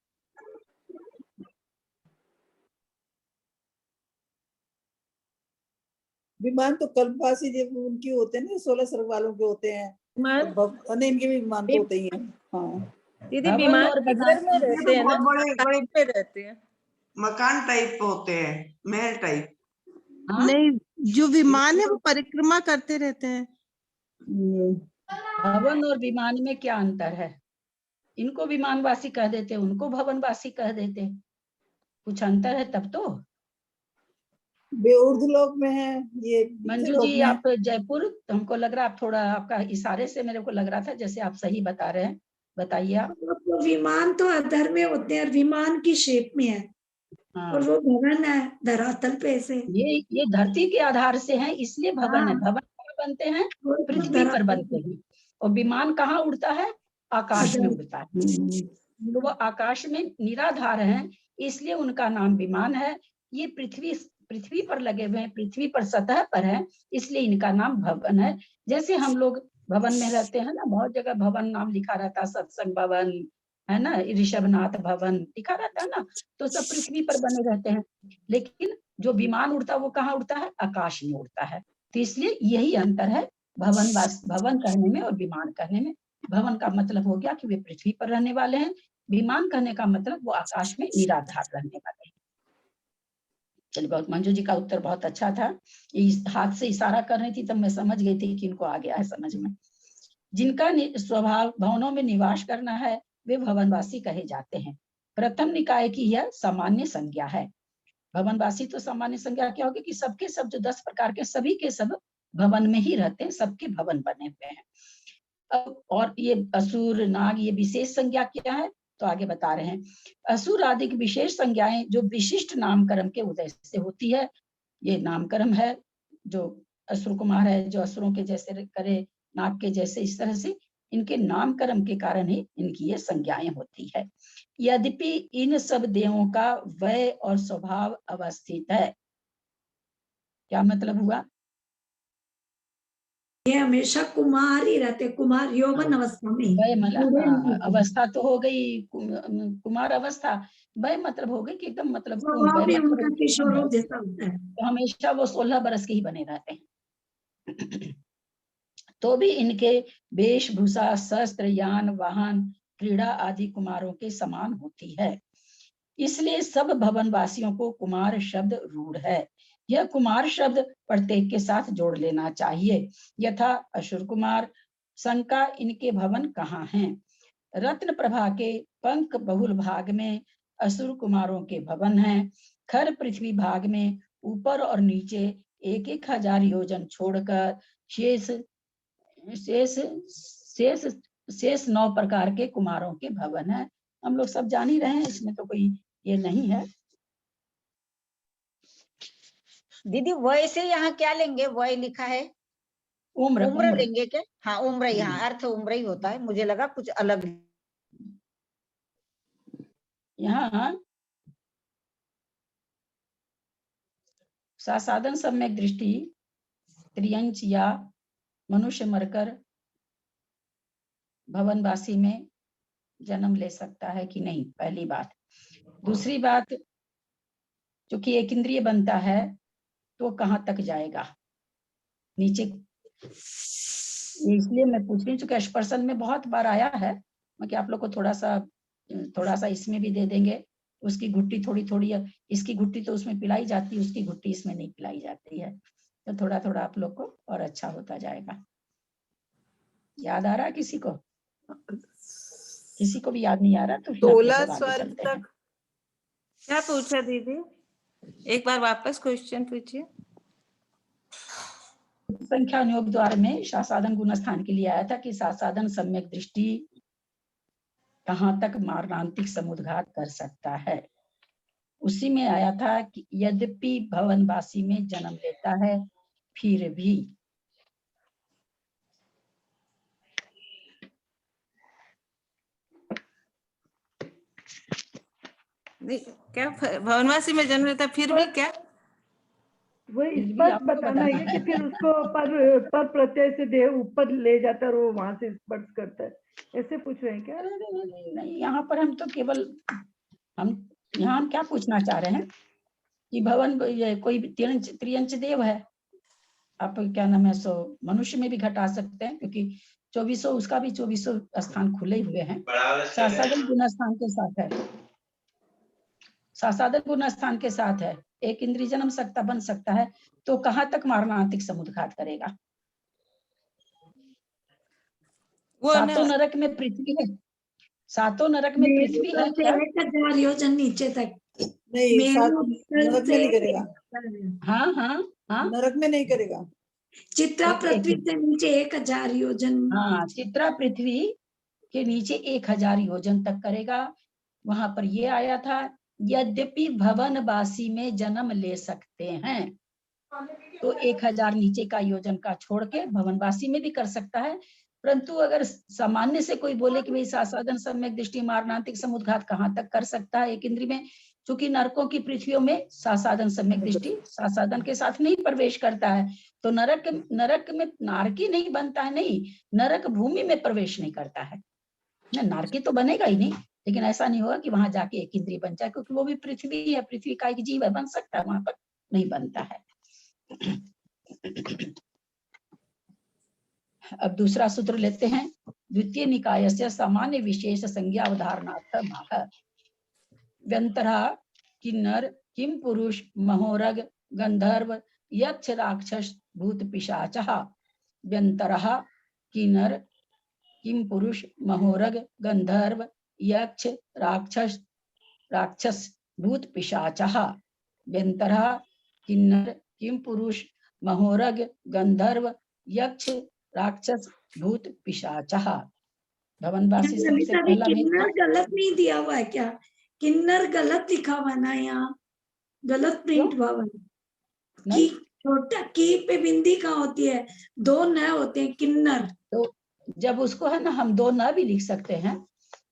विमान तो कल्पवासी जब उनकी होते हैं ना, 16 स्वर्ग वालों के होते हैं, इनके भी विमान तो होते ही हैं। हाँ दीदी, विमान घर में रहते हैं ना, बड़े पे रहते हैं, मकान टाइप होते हैं, महल टाइप। नहीं, जो विमान है वो परिक्रमा करते रहते हैं। भवन और विमान में क्या अंतर है? इनको विमानवासी कह देते, उनको भवनवासी कह देते, कुछ अंतर है तब तो। वे उर्दू लोक में है, ये मंजू जी आप जयपुर, तो हमको लग रहा आप थोड़ा, आपका इशारे से मेरे को लग रहा था जैसे आप सही बता रहे हैं, बताइए आप। तो विमान तो अधर में होते हैं, विमान की शेप में है। हाँ। और वो भवन है धरातल पे से, ये धरती के आधार से है, इसलिए भवन है। भवन कहाँ बनते हैं? पृथ्वी पर बनते हैं। और विमान कहाँ उड़ता है? आकाश में उड़ता है। तो वो आकाश में निराधार है, इसलिए उनका नाम विमान है। ये पृथ्वी पर लगे हुए हैं, पृथ्वी पर सतह पर है, इसलिए इनका नाम भवन है। जैसे हम लोग भवन में रहते हैं ना, बहुत जगह भवन नाम लिखा रहता है, सत्संग भवन है ना, ऋषभनाथ भवन लिखा रहता है ना, तो सब पृथ्वी पर बने रहते हैं। लेकिन जो विमान उड़ता है वो कहाँ उड़ता है? आकाश में उड़ता है। तो इसलिए यही अंतर है भवन कहने में और विमान कहने में। भवन का मतलब हो गया कि वे पृथ्वी पर रहने वाले हैं, विमान कहने का मतलब वो आकाश में निराधार रहने वाले हैं। चलिए, बहुत मंजू जी का उत्तर बहुत अच्छा था। इस हाथ से इशारा कर रही थी तब मैं समझ गई थी कि इनको आ गया है समझ में। जिनका स्वभाव भवनों में निवास करना है वे भवनवासी कहे जाते हैं। प्रथम निकाय की यह सामान्य संज्ञा है। भवनवासी तो सामान्य संज्ञा क्या होगी कि सबके सब जो 10 प्रकार के सभी के सब भवन में ही रहते हैं, सबके भवन बने हुए हैं। और ये असुर नाग ये विशेष संज्ञा क्या है तो आगे बता रहे हैं। असुर आदि की विशेष संज्ञाएं जो विशिष्ट नामकर्म के उदय से होती है। ये नामकर्म है, जो असुर कुमार है जो असुरों के जैसे करे, नाग के जैसे, इस तरह से इनके नामकर्म के कारण ही इनकी ये संज्ञाएं होती है। यद्यपि इन सब देवों का वय और स्वभाव अवस्थित है। क्या मतलब हुआ? ये हमेशा कुमार ही रहते, कुमार यौवन अवस्था में। वय मतलब अवस्था तो हो गई कुमार अवस्था, वय मतलब हो गई कि एकदम मतलब स्वभाव भी उनका किशोरों जैसा होता है, तो हमेशा वो 16 बरस के ही बने रहते हैं। तो भी इनके वेशभूषा, शस्त्र, यान, वाहन, क्रीड़ा आदि कुमारों के समान होती है। इसलिए सब भवनवासियों को कुमार शब्द रूढ़ है। यह कुमार शब्द प्रत्येक के साथ जोड़ लेना चाहिए। यथा असुर कुमार, शंका इनके भवन कहाँ हैं? रत्न प्रभा के पंख बहुल भाग में असुर कुमारों के भवन हैं। खर पृथ्वी भाग में ऊपर और नीचे 1,000 योजन छोड़कर शेष 9 प्रकार के कुमारों के भवन है। हम लोग सब जान ही रहे हैं, इसमें तो कोई ये नहीं है। दीदी वय से यहाँ क्या लेंगे? वय लिखा है, उम्र लेंगे क्या? हाँ उम्र, यहाँ अर्थ उम्र ही होता है, मुझे लगा कुछ अलग। यहाँ सासाधन सम्यक दृष्टि त्रियंच या मनुष्य मरकर भवनवासी में जन्म ले सकता है कि नहीं, पहली बात। दूसरी बात, क्योंकि एक इंद्रिय बनता है तो कहाँ तक जाएगा? नीचे। इसलिए मैं पूछ रही हूँ, चूंकि स्पर्शन में बहुत बार आया है, कि आप लोग को थोड़ा सा इसमें भी दे देंगे। उसकी घुट्टी थोड़ी है, इसकी घुट्टी तो उसमें पिलाई जाती है, उसकी घुट्टी इसमें नहीं पिलाई जाती है, तो थोड़ा थोड़ा आप लोग को और अच्छा होता जाएगा। याद आ रहा है किसी को? किसी को भी याद नहीं आ रहा तो 16 स्वर्ग तक क्या पूछा दीदी? एक बार वापस क्वेश्चन पूछिए। संख्या अनुयोग द्वार में सासाधन गुण स्थान के लिए आया था कि सासाधन सम्यक दृष्टि कहाँ तक मारणांतिक समुद्घात कर सकता है। उसी में आया था कि यद्यपि भवनवासी में जन्म लेता है फिर भी क्या भवनवासी में जन्म लेता फिर भी क्या? वो स्पर्श बताना है कि फिर उसको पर प्रत्यय से देह ऊपर ले जाता है और वो वहां से स्पर्श करता है, ऐसे पूछ रहे हैं क्या? नहीं, यहाँ पर हम तो केवल हम क्या पूछना चाह रहे हैं कि भवन कोई त्रियंच देव है, आप क्या नाम है सो मनुष्य में भी घटा सकते हैं, क्योंकि 2400 उसका भी 2400 स्थान खुले हुए हैं। सासाधन गुण स्थान के साथ है, सासाधन गुण स्थान के साथ है। एक इंद्रिय जन्म सकता बन सकता है, तो कहाँ तक मारणांतिक समुद्घात करेगा? सातों नरक में पृथ्वी है, सातों नरक में पृथ्वी है क्या? 1,000 योजन नीचे तक नहीं, नरक में नहीं करेगा। हाँ नरक में नहीं करेगा। चित्रा पृथ्वी से नीचे 1,000 योजन। हाँ, चित्रा पृथ्वी के नीचे 1,000 योजन तक करेगा। वहां पर ये आया था यद्यपि भवनवासी में जन्म ले सकते हैं, तो 1,000 नीचे का योजन का छोड़ के भवनवासी में भी कर सकता है। परंतु अगर सामान्य से कोई बोले कि भाई सासाधन सम्यक दृष्टि मारणांतिक समुद्घात कहाँ तक कर सकता है एक इंद्रिय में, चूंकि नरकों की पृथ्वियों में सासादन सम्यक दृष्टि सासादन के साथ नहीं प्रवेश करता है, तो नरक में नारकी नहीं बनता है, नहीं, नरक भूमि में प्रवेश नहीं करता है ना, नारकी तो बनेगा ही नहीं, लेकिन ऐसा नहीं होगा कि वहां जाके एक इंद्रिय बन जाए, क्योंकि वो भी पृथ्वी है, पृथ्वी का एक जीव है, बन सकता है, वहां पर नहीं बनता है। अब दूसरा सूत्र लेते हैं, द्वितीय निकाय से सामान्य विशेष संज्ञा अवधारणार्थ भाग व्यंतरा किन्नर किम पुरुष महोरग गंधर्व यक्ष राक्षस भूत पिशाचः। व्यंतरः किन्नर किम पुरुष महोरग गंधर्व यक्ष राक्षस भूत पिशाचः। व्यंतरः किन्नर किम पुरुष महोरग गंधर्व यक्ष राक्षस भूत पिशाचः। भवनवासी सबसे पहला किन्नर गलत नहीं दिया हुआ है क्या? किन्नर गलत लिखा हुआ ना, यहाँ गलत प्रिंट हुआ है। की छोटा की पे बिंदी कहाँ होती है? दो न होते हैं किन्नर। तो जब उसको है ना हम दो न भी लिख सकते हैं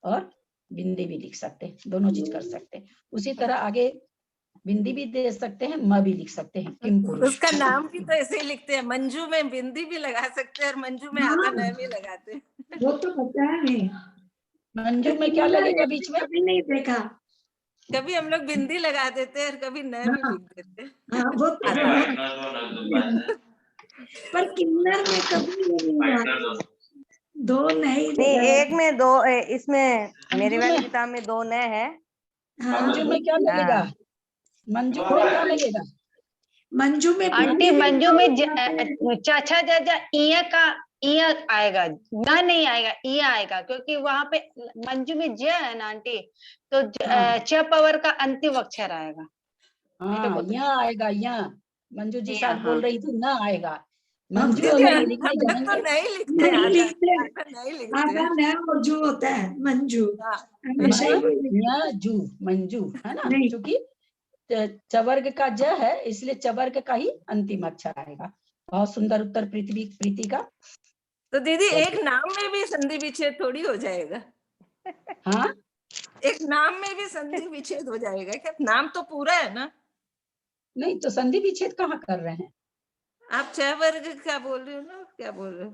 और बिंदी भी लिख सकते हैं, दोनों चीज कर सकते हैं। उसी तरह आगे बिंदी भी दे सकते हैं, म भी लिख सकते हैं, किम पुरुष। उसका नाम भी तो ऐसे ही लिखते हैं, मंजू में बिंदी भी लगा सकते हैं और मंजू में आधा न भी लगाते हैं। वो तो पता है हमें। मंजू में क्या लगेगा बीच में? कभी नहीं देखा। कभी हम लोग बिंदी लगा देते हैं और कभी न भी लिख देते हैं। हाँ, वो तो पर किन्नर में कभी नहीं हुआ। दो नहीं, एक में दो, इसमें मेरी वाली किताब में दो न है। मंजू में क्या लगेगा? मंजू में क्या लगेगा? मंजू में आंटी मंजू में चाचा जाजा इया का इया आएगा, ना नहीं आएगा, इया आएगा, क्योंकि वहां पे मंजू में ज है ना आंटी, तो च पावर का अंतिम अक्षर आएगा। हाँ, यहाँ आएगा, यहाँ मंजू जी साथ बोल रही थी ना आएगा। मंजू अगर लिखने जाएंगे तो नहीं लिखते, नहीं लिखते। आधा न और जू होता है मंजू। जू मंजू है ना, क्योंकि चवर्ग का ज है, इसलिए चवर्ग का ही अंतिम अक्षर आएगा। बहुत सुंदर उत्तर प्रीति का। तो दीदी एक नाम में भी संधि विच्छेद थोड़ी हो जाएगा? हाँ, एक नाम में भी संधि विच्छेद हो जाएगा क्या? नाम तो पूरा है ना। नहीं तो संधि विच्छेद कहाँ कर रहे हैं आप? छह वर्ग क्या बोल रहे हो ना, क्या बोल रहे हो?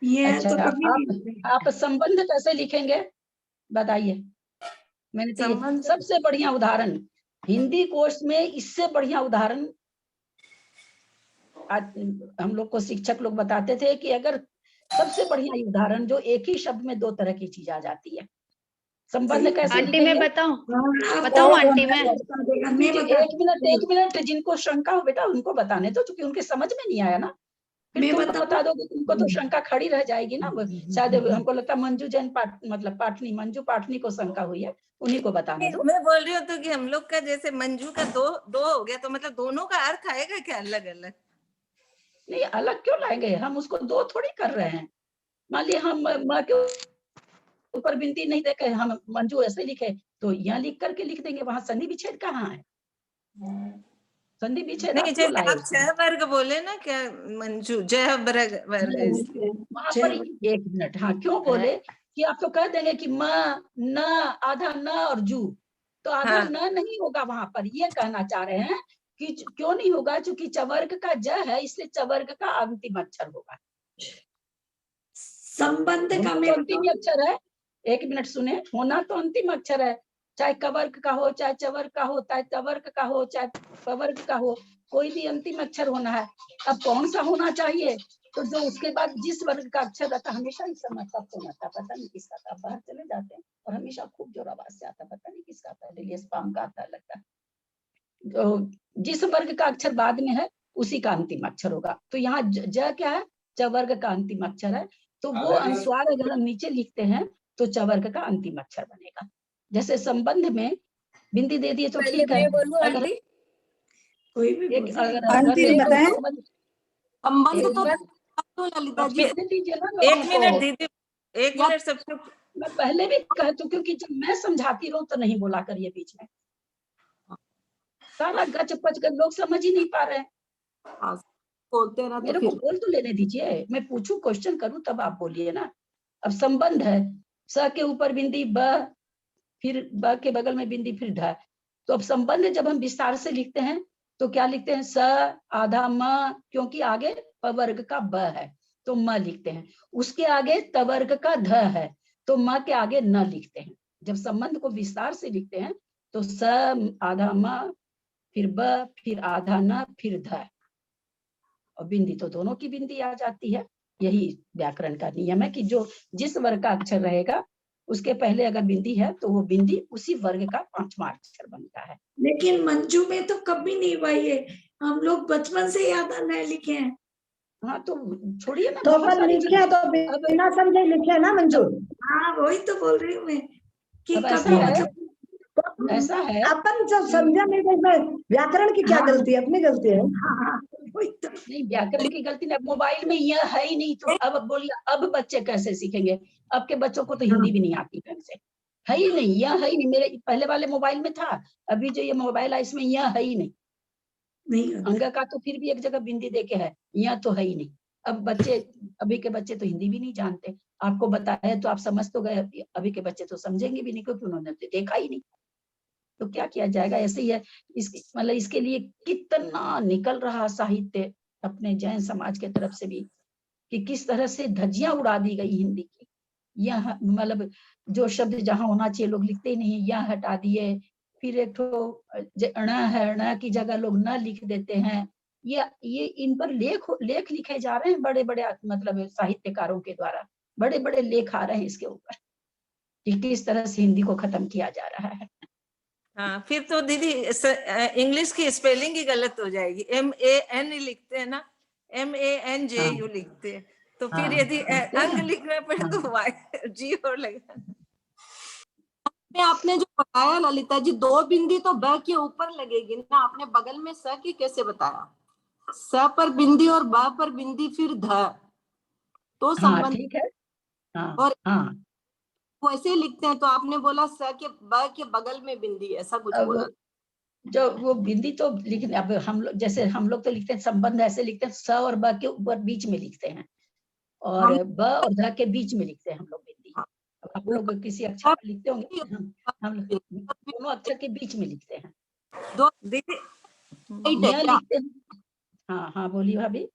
ये अच्छा, तो आप संबंध कैसे लिखेंगे बताइए? मैंने तो सबसे बढ़िया उदाहरण हिंदी कोर्स में, इससे बढ़िया उदाहरण हम लोग को शिक्षक लोग बताते थे कि अगर सबसे बढ़िया उदाहरण जो एक ही शब्द में दो तरह की चीज आ जाती है। संबंध कैसे आंटी मैं बताऊं आंटी मैं? एक मिनट जिनको शंका हो बेटा उनको बताने दो, क्योंकि उनके समझ में नहीं आया ना। फिर तुम बता दोगे तुमको तो शंका खड़ी रह जाएगी ना। शायद हमको लगता है मंजू जैन मतलब पाटनी, मंजू पाटनी को शंका हुई है, उन्हीं को बताने दो। मैं बोल रही हूँ तो कि हम लोग का जैसे मंजू का दो हो गया, तो मतलब दोनों का अर्थ आएगा क्या अलग अलग? नहीं, अलग क्यों लाएंगे, हम उसको दो थोड़ी कर रहे हैं। मान लिया हम माँ के ऊपर बिनती नहीं देखे, हम मंजू ऐसे लिखे, तो यहाँ लिख करके लिख देंगे, वहां संधि विच्छेद कहाँ है? संधि विच्छेद नहीं, जैसे आप छह वर्ग बोले ना, क्या मंजू जय वर्ग वहां पर एक मिनट, हाँ क्यों बोले कि आप तो कह देंगे कि माँ न आधा न और जू, तो आधा न नहीं होगा वहां पर। ये कहना चाह रहे हैं कि क्यों नहीं होगा, क्योंकि चवर्ग का ज है, इसलिए चवर्ग का अंतिम अक्षर होगा। संबंध का तो अंतिम अक्षर है। एक मिनट सुने, होना तो अंतिम अक्षर है, चाहे कवर्ग का हो, चाहे चवर्ग का हो, चाहे तवर्ग का हो, चाहे पवर्ग का हो, कोई भी अंतिम अक्षर होना है। अब कौन सा होना चाहिए? तो जो उसके बाद जिस वर्ग का अक्षर रहता, हमेशा इस समय तब होना था, पता नहीं किसका था, बाहर चले जाते हैं और हमेशा खूब जोर आवाज से आता, पता नहीं किसका था, डेली स्पाम का आता लगता है। तो जिस वर्ग का अक्षर बाद में है उसी का अंतिम अक्षर होगा। तो यहाँ ज क्या है? चवर्ग का अंतिम अक्षर है, तो वो अनुस्वार अगर हम नीचे लिखते हैं तो चवर्ग का अंतिम अक्षर बनेगा। जैसे संबंध में बिंदी दे दिए तो ठीक है, अगर कोई भी एक मिनट दीदी, एक मिनट सबको मैं पहले भी कहती हूँ, क्योंकि जब मैं समझाती रहूं तो नहीं बोला करिए बीच में, सारा गच पच कर लोग समझ ही नहीं पा रहे हैं। बोलते हैं ना, मेरे को बोल तो लेने दीजिए, मैं पूछूं क्वेश्चन करूं तब आप बोलिए ना। अब संबंध है, स के ऊपर बिंदी ब, फिर ब के बगल में बिंदी, फिर ढ, तो अब संबंध जब हम विस्तार से लिखते हैं तो क्या लिखते हैं, स आधा म, क्योंकि आगे प वर्ग का ब है तो म लिखते हैं, उसके आगे त वर्ग का ध है तो म के आगे न लिखते हैं। जब संबंध को विस्तार से लिखते हैं तो स आधा म, फिर ब, फिर आधा न, फिर ध, और बिंदी तो दोनों की बिंदी आ जाती है। यही व्याकरण का नियम है कि जो जिस वर्ग का अक्षर रहेगा उसके पहले अगर बिंदी है तो वो बिंदी उसी वर्ग का 5वां अक्षर बनता है। लेकिन मंजू में तो कभी नहीं हुआ ये, हम लोग बचपन से याद नहीं लिखे हैं। हाँ तो छोड़िए ना, तो बहुत अपन सारी लिखे तो बिना समझे लिखे ना मंजू। हाँ वही तो बोल रही हूँ मैं कि अब ऐसा कभी है, मतलब ऐसा है अपन जब समझा नहीं तो इसमें व्याकरण की क्या हाँ। गलती है, अपनी गलती है। हाँ वही तो। नहीं, व्याकरण की गलती नहीं, मोबाइल में यह है ही नहीं तो अब बोलिए अब बच्चे कैसे सीखेंगे? अब के बच्चों को तो हिंदी भी नहीं आती ढंग से, है ही नहीं, यह है ही नहीं। मेरे पहले वाले मोबाइल में था, अभी जो ये मोबाइल है इसमें यह है ही नहीं। अंग का तो फिर भी एक जगह बिंदी देके है, यह तो है ही नहीं। अब बच्चे, अभी के बच्चे तो हिंदी भी नहीं जानते, आपको बताया तो आप समझ तो गए, अभी के बच्चे तो समझेंगे भी नहीं क्योंकि उन्होंने तो देखा ही नहीं। तो क्या किया जाएगा, ऐसे ही है। इसकी मतलब इसके लिए कितना निकल रहा साहित्य अपने जैन समाज के तरफ से भी, कि किस तरह से धज्जियां उड़ा दी गई हिंदी की। यह मतलब जो शब्द जहां होना चाहिए लोग लिखते ही नहीं, यह हटा दिए। फिर एक तो अण है, अण की जगह लोग न लिख देते हैं। ये इन पर लेख लिखे जा रहे हैं बड़े बड़े मतलब साहित्यकारों के द्वारा, बड़े बड़े लेख आ रहे हैं इसके ऊपर कि किस तरह से हिंदी को खत्म किया जा रहा है। हाँ, फिर तो दीदी इंग्लिश की स्पेलिंग ही गलत हो जाएगी, MAN लिखते हैं ना, MANJU लिखते हैं, तो फिर यदि अंग लिखना पड़े तो G और लगेगा। आपने जो बताया ललिता जी, 2 बिंदी तो ब के ऊपर लगेगी ना, आपने बगल में स की कैसे बताया? स पर बिंदी और ब पर बिंदी फिर ध, तो संबंध ठीक है। और वैसे लिखते हैं, तो आपने बोला स के ब के बगल में बिंदी, ऐसा कुछ बोला। जो वो बिंदी तो लिखने, अब हम लोग जैसे हम लोग तो लिखते हैं संबंध ऐसे लिखते हैं, स और ब के ऊपर बीच में लिखते हैं, और ब और ध के बीच में लिखते हैं हम लोग बिंदी। अब आप लोग किसी अक्षर पर लिखते होंगे, हम लोग दोनों अक्षर के बीच में लिखते हैं, दो यह लिखते हैं। हाँ हाँ बोलिए भाभी।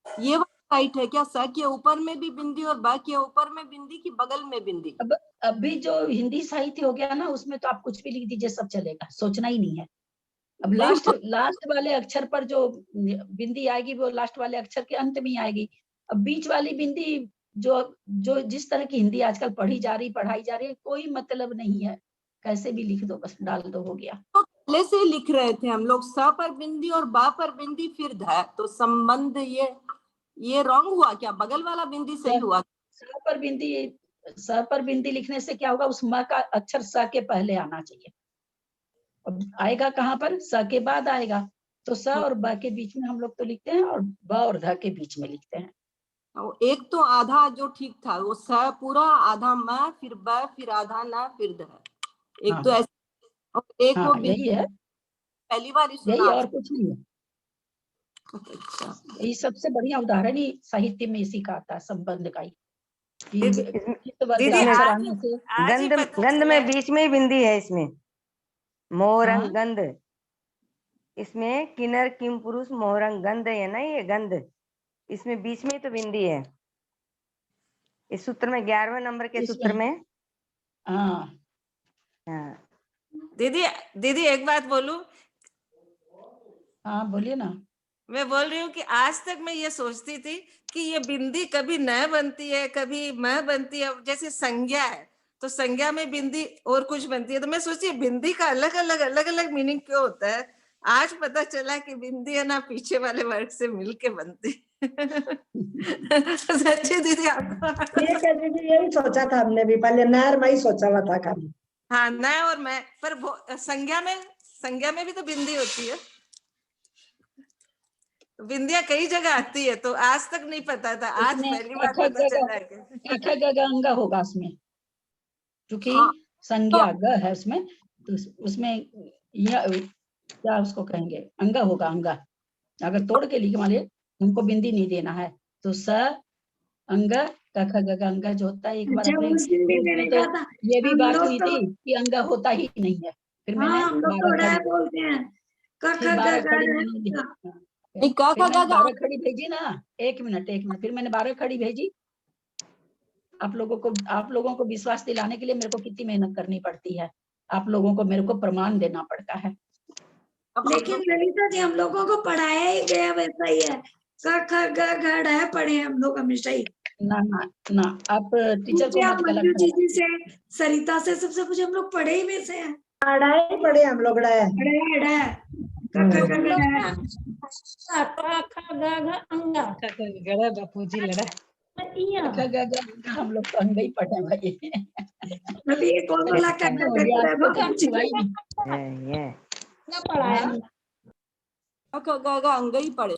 ये राइट है क्या, स के ऊपर में भी बिंदी और ब के ऊपर में बिंदी की बगल में बिंदी? अब अभी जो हिंदी साहित्य हो गया ना, उसमें तो आप कुछ भी लिख दीजिए सब चलेगा, सोचना ही नहीं है। अब लास्ट वाले अक्षर पर जो बिंदी आएगी वो लास्ट वाले अक्षर के अंत में आएगी। अब बीच वाली बिंदी जो जिस तरह की हिंदी आजकल पढ़ाई जा रही है, कोई मतलब नहीं है, कैसे भी लिख दो, बस डाल दो, हो गया। तो पहले से लिख रहे थे हम लोग स पर बिंदी और ब पर बिंदी फिर ध, तो संबंध ये रॉन्ग हुआ क्या? बगल वाला बिंदी सही हुआ? स पर बिंदी लिखने से क्या होगा, उस म का अक्षर स के पहले आना चाहिए। अब आएगा कहाँ पर, स के बाद आएगा, तो स और ब के बीच में हम लोग तो लिखते हैं, और ब और ध के बीच में लिखते हैं। एक तो आधा जो ठीक था वो स पूरा, आधा म, फिर ब, फिर आधा न, फिर ध, एक तो ऐसे, और एक वो यही है, पहली बार ही यही सुना। और कुछ नहीं है। ये सबसे बढ़िया उदाहरण ही साहित्य में इसी का आता है, संबंध का ही। दीदी गंध में बीच में ही बिंदी है इसमें, मोहरंग गंध, इसमें किन्नर किम पुरुष मोहरंग गंध है ना, ये गंध, इसमें बीच में ही तो बिंदी है इस सूत्र में, 11वें नंबर के सूत्र में। हाँ दीदी एक बात बोलूं? हाँ बोलिए ना। मैं बोल रही हूँ कि आज तक मैं ये सोचती थी कि ये बिंदी कभी न बनती है, कभी म बनती है, जैसे संज्ञा है तो संज्ञा में बिंदी और कुछ बनती है, तो मैं सोचती बिंदी का अलग अलग मीनिंग क्यों होता है। आज पता चला कि बिंदी है ना पीछे वाले वर्ग से मिलके बनती। सच्ची दीदी आपको यही सोचा था हमने भी, पहले नहर में ही सोचा हुआ था खाली। हाँ न और मैं, पर संज्ञा में भी तो बिंदी होती है, बिंदिया कई जगह आती है, तो आज तक नहीं पता था, आज पहली बार पता चला। अंगा होगा उसमें, क्योंकि संज्ञा ग है उसमें, तो उसमें क्या उसको कहेंगे, अंगा होगा, अंगा। अगर तोड़ के लिखे वाले हमको बिंदी नहीं देना है तो स अंग क ख ग अंगा जो होता है, एक बार हमने तो ये भी बात हुई थी कि अंगा होता ही नहीं है, फिर हाँ मैंने हम लोग तो 12 डा खड़ी, बोलते हैं क फिर ख 12 ग खड़ी घ मैंने ढ। नहीं का फिर मैंने का 12 खड़ी भेजी ना, एक मिनट फिर मैंने 12 खड़ी भेजी। आप लोगों को विश्वास दिलाने के लिए मेरे को कितनी मेहनत करनी पड़ती है, आप लोगों को मेरे को प्रमाण देना पड़ता है। लेकिन ललिता जी हम लोगों को पढ़ाया ही गया वैसा ही है, क ख ग घ ढ पढ़े हम लोग हमेशा ही। ना ना ना, आप टीचर को आप मत गलत मंजू ठहराइए। जी से, सरिता से, सबसे कुछ हम लोग पढ़े ही वैसे हैं। पढ़ाई पढ़े हम लोग क ख ग घ अंगा। बापूजी लड़ा हम लोग तो अंग ही पढ़े भाई। अभी ये कौन बोला क समय ख हो ग गया, घ आज तो काम बापूजी हुआ ही नहीं। ये ना पढ़ाया। अंग ही पड़े।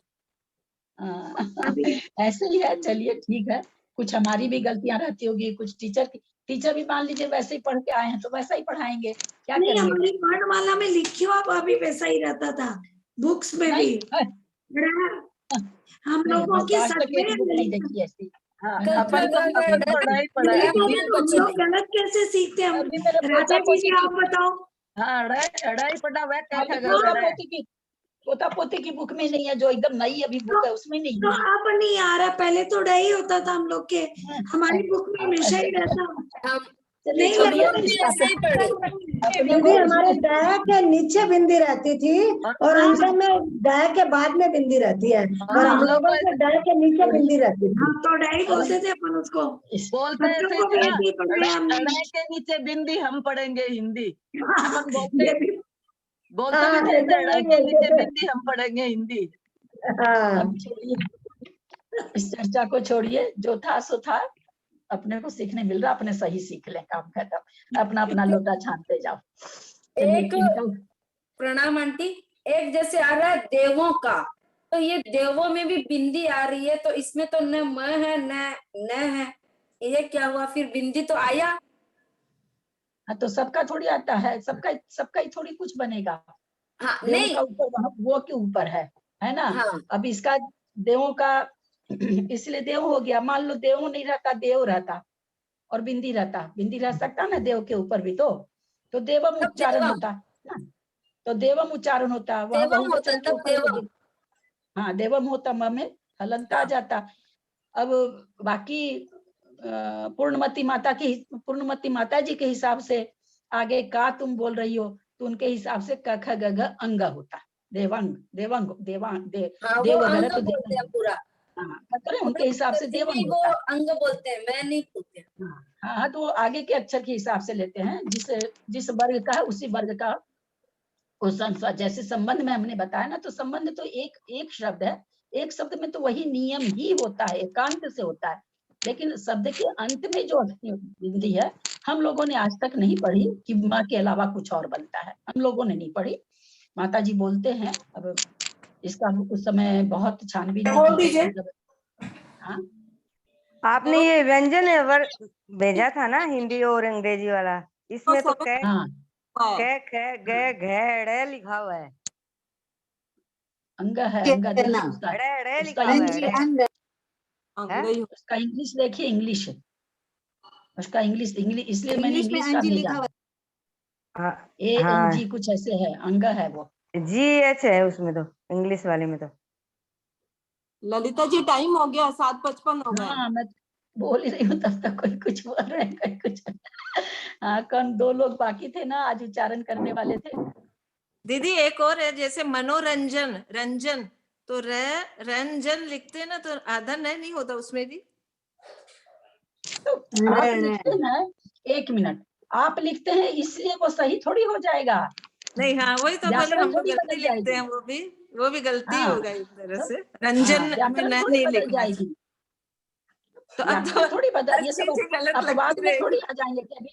ऐसे ही है, चलिए ठीक है। कुछ हमारी भी गलतियां रहती होगी, कुछ टीचर भी मान लीजिए वैसे ही पढ़ के आए हैं तो वैसा ही पढ़ाएंगे, क्या नहीं करेंगे। हमारी वर्णमाला में लिखियो आप अभी वैसा ही रहता था, बुक्स में भी। हम लोगों की आज सच तक में एक बुक नहीं देखी ऐसी। अपन तो अपन पढ़ाई हम लोग गलत कैसे सीखते हैं हम। अभी मेरे राजा पोता जी पोती जी आप बताओ। हाँ अढ़ाई पढ़ा हुआ है, अभी पोता पोती की बुक में नहीं है, जो एकदम नई अभी बुक है उसमें नहीं तो है। अब नहीं आ रहा, पहले तो डा ही होता था हम लोग के, हमारी बुक में हमेशा ही रहता। नहीं छोड़िए लगता इस बात बिंदी हमारे डा के नीचे बिंदी रहती थी और अंदर में डा के बाद में बिंदी रहती है, और हम लोगों के डा के नीचे बिंदी रहती थी। हम तो डा ही बोलते थे अपन उसको। बोलते बच्चों ऐसे को भी ना, ऐसे ही पढ़ाया हमने। अढ़ाई के नीचे बिंदी हम पढ़ेंगे हिंदी। अपन ये भी बोलते भी थे ऐसे, अढ़ाई के नीचे बिंदी हम पढ़ेंगे हिंदी। अब छोड़िए इस चर्चा को, छोड़िए, जो था सो था। अपने को सीखने मिल रहा, अपने सही सीख ले, काम खत्म, अपना अपना लोटा छानते जाओ। एक प्रणाम आंटी, एक जैसे आ रहा है देवों का, तो ये देवों में भी बिंदी आ रही है, तो इसमें तो न म है न है, ये क्या हुआ फिर, बिंदी तो आया। हाँ तो सबका थोड़ी आता है, सबका ही थोड़ी कुछ बनेगा। हाँ, देवों नहीं का ऊपर वो के ऊपर है ना। हाँ। अब इसका देवों का इसलिए देव हो गया। मान लो देव नहीं रहता, देव रहता और बिंदी रहता, बिंदी रह सकता ना देव के ऊपर भी, तो देवम उच्चारण होता ना, तो देवम उच्चारण होता वहां देवम होता बहुवचन के तब ऊपर देवम। हाँ देवम होता, म में हलंत आ जाता। अब बाकी पूर्णमती माता जी के हिसाब से आगे का तुम बोल रही हो, तो उनके हिसाब से क ख ग घ अंग होता, देवंग देवंग देवांग हाँ, देव वो वगैरह अंग तो बोलते हैं पूरा। हाँ, उनके हिसाब से देवंग वो होता। अंग बोलते हैं, मैं नहीं बोलते। हाँ तो आगे के अक्षर के हिसाब से लेते हैं, जिस वर्ग का है उसी वर्ग का जैसे संबंध में हमने बताया ना, तो संबंध तो एक शब्द है, एक शब्द में तो वही नियम ही होता है, एकांत से होता है। लेकिन शब्द के अंत में जो बिंदी है, हम लोगों ने आज तक नहीं पढ़ी कि माँ के अलावा कुछ और बनता है, हम लोगों ने नहीं पढ़ी। माता जी बोलते हैं। अब इसका उस समय बहुत छानबीन की। हाँ आपने ये व्यंजन वर्ग भेजा था ना, हिंदी और अंग्रेजी वाला, इसमें तो क ख ग घ ड़ लिखा हुआ है। अंग है, अंग देखिए उसका इंग्लिश देखिए, इंग्लिश उसका इंग्लिश इसलिए मैंने इंग्लिश का भेजा। ANG कुछ ऐसे है, अंग है वो, GH है उसमें तो, इंग्लिश वाले में तो। ललिता जी टाइम हो गया, 7:55 हो गए। हाँ मैं बोल ही रही हूँ, तब तक कोई कुछ बोल रहे हैं, कोई कुछ। हाँ कौन 2 लोग बाकी थे ना आज उच्चारण करने वाले थे। दीदी एक और है, जैसे मनोरंजन, रंजन, तो रंजन लिखते हैं ना, तो आधा नहीं होता उसमें भी। तो आप लिखते हैं, 1 मिनट, आप लिखते हैं इसलिए वो सही थोड़ी हो जाएगा। नहीं हाँ वही तो बोले, हम लोग गलती बदल लिखते हैं, वो भी गलती होगा एक तरह से। रंजन नहीं लिखना चाहिए। तो अब थोड़ी बदल, ये सब अपवाद में थोड़ी आ जाएंगे। अभी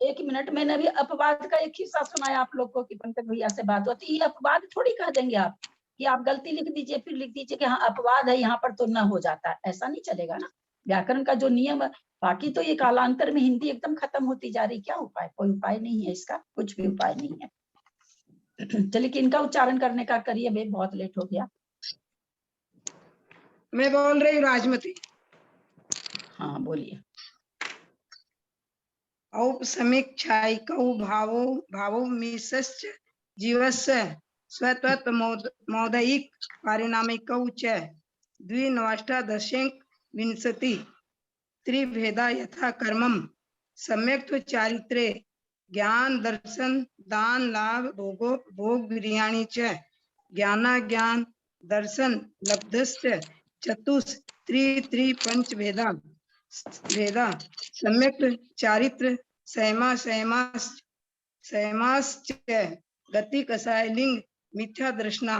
1 मिनट मैंने भी अपवाद का एक हिस्सा सुनाया आप लोग को कि पंकज भैया से बात होती, ये अपवाद थोड़ी कह देंगे आप कि आप गलती लिख दीजिए, फिर लिख दीजिए कि हाँ अपवाद है यहाँ पर तो न हो जाता, ऐसा नहीं चलेगा ना। व्याकरण का जो नियम है, बाकी तो ये कालांतर में हिंदी एकदम खत्म होती जा रही, क्या उपाय, कोई उपाय नहीं है इसका, कुछ भी उपाय नहीं है। चलिए कि इनका उच्चारण करने का करिए, भाई बहुत लेट हो गया। मैं बोल रही हूँ राजमती। हाँ बोलिए। औपसमीक्षायिकौ भावो भावो मिश्च जीवस्य स्वतत् मौदयिक पारिणामिकौ च द्विनवाष्टादशेक विंशति त्रिभेदा यथा कर्मम सम्यक् चारित्रे ज्ञान दर्शन दान लाभ भोगो भोग विरियाणि च ज्ञानाज्ञान दर्शन लब्धश्च चतुस् त्रि पंच भेदा भेदा सम्यक् चारित्र सैमाश्च गति कसाय लिंग मिथ्या दर्शना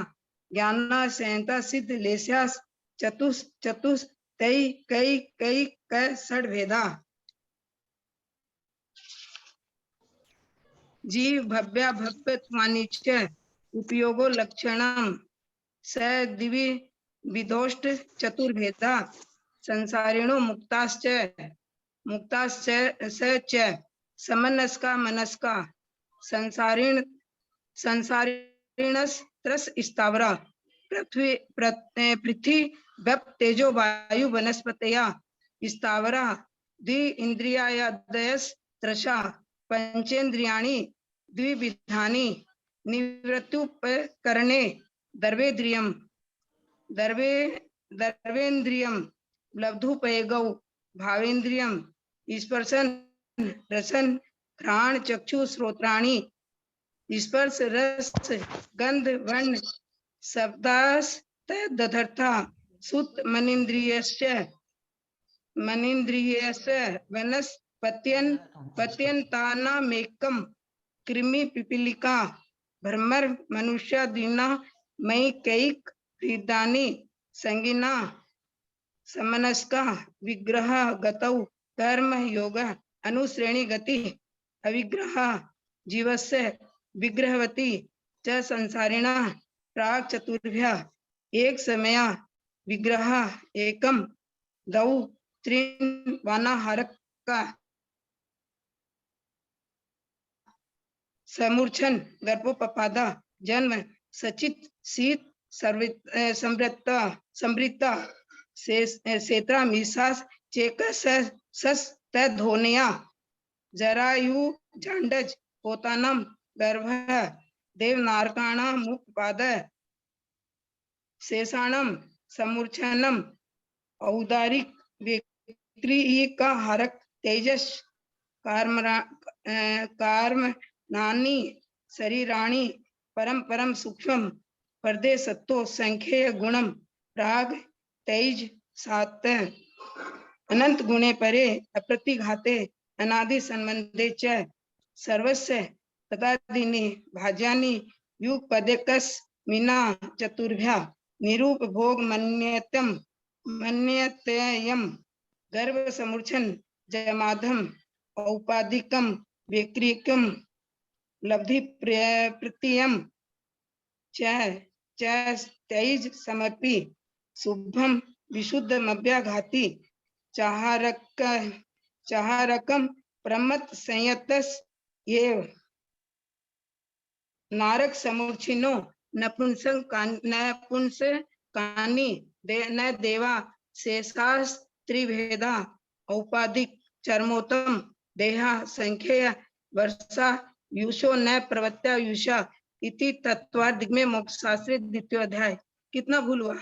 ज्ञाना संहिता सिद्ध लेस्यास चतुस् तै कई कई क षड भेदा जीव भव्या भव्यत्वानि च उपयोगो लक्षणम स दिवि विदोष्ट चतुर्भेदा संसारिणो मुक्ताश्च स च समनस्का मनस्का संसारिणस्त्रस स्थावरा पृथ्वी वप तेजो वायु वनस्पतया स्थावरा द्वि इंद्रियादयस त्रषा पंचेन्द्रियाणि द्विविधानि निवृत्त्युपकरणे दर्वेन्द्रियम लब्धुपयोगौ भावेन्द्रियम स्पर्शन रसन घ्राण चक्षु श्रोत्राणि स्पर्श रस गंध वर्ण शब्दास्तदर्था सुत मनीन्द्रियस्य वनस्पत्यन्तानामेकं कृमि पिपीलिका भ्रमर मनुष्यादीना मयि कैक हृदानि संगिना समनस्का विग्रह गतौ कर्म योग अनुश्रेणी गति अविग्रह जीवस्य विग्रहवती च संसारिणा प्राग चतुर्भ्य एक समया विग्रह एकम दौ त्रीन वानाहारका समूर्छन गर्भोपपादा जन्म सचित शीत समृता सेत्रा मीसास चेकस धोनिया जरायु झांडज पोतानम गर्भ देवनारकाणा मुखपाद शेषाणम समूर्छनम औदारिक विक्री का हरक तेजस कार्मनानि शरीराणि परम सूक्ष्म पर्दे सत्तो संख्येय गुणम राग तेज सात अनंत गुणे परे अप्रतिघाते अनादि संबंधे च सर्वस्य तदादीनि भाज्यानि युग पदेकस मीना चतुर्भ्या निरूप भोग मन्यतेयम गर्भ समूर्छन जयमाधम औपाधिकम विक्रिकम लब्धि प्रत्ययम तेज समर्पी शुभम विशुद्ध मव्याघाती चाहारकम प्रमत संयतस एव नारक समूर्छिनो नपुंसकानि न देवा शेषास त्रिभेदा औपाधिक चरमोत्तम देहा संख्येय वर्षा युषो न प्रवत्या युषा इति तत्वार्थ में मोक्ष शास्त्र द्वितीय अध्याय। कितना भूल हुआ?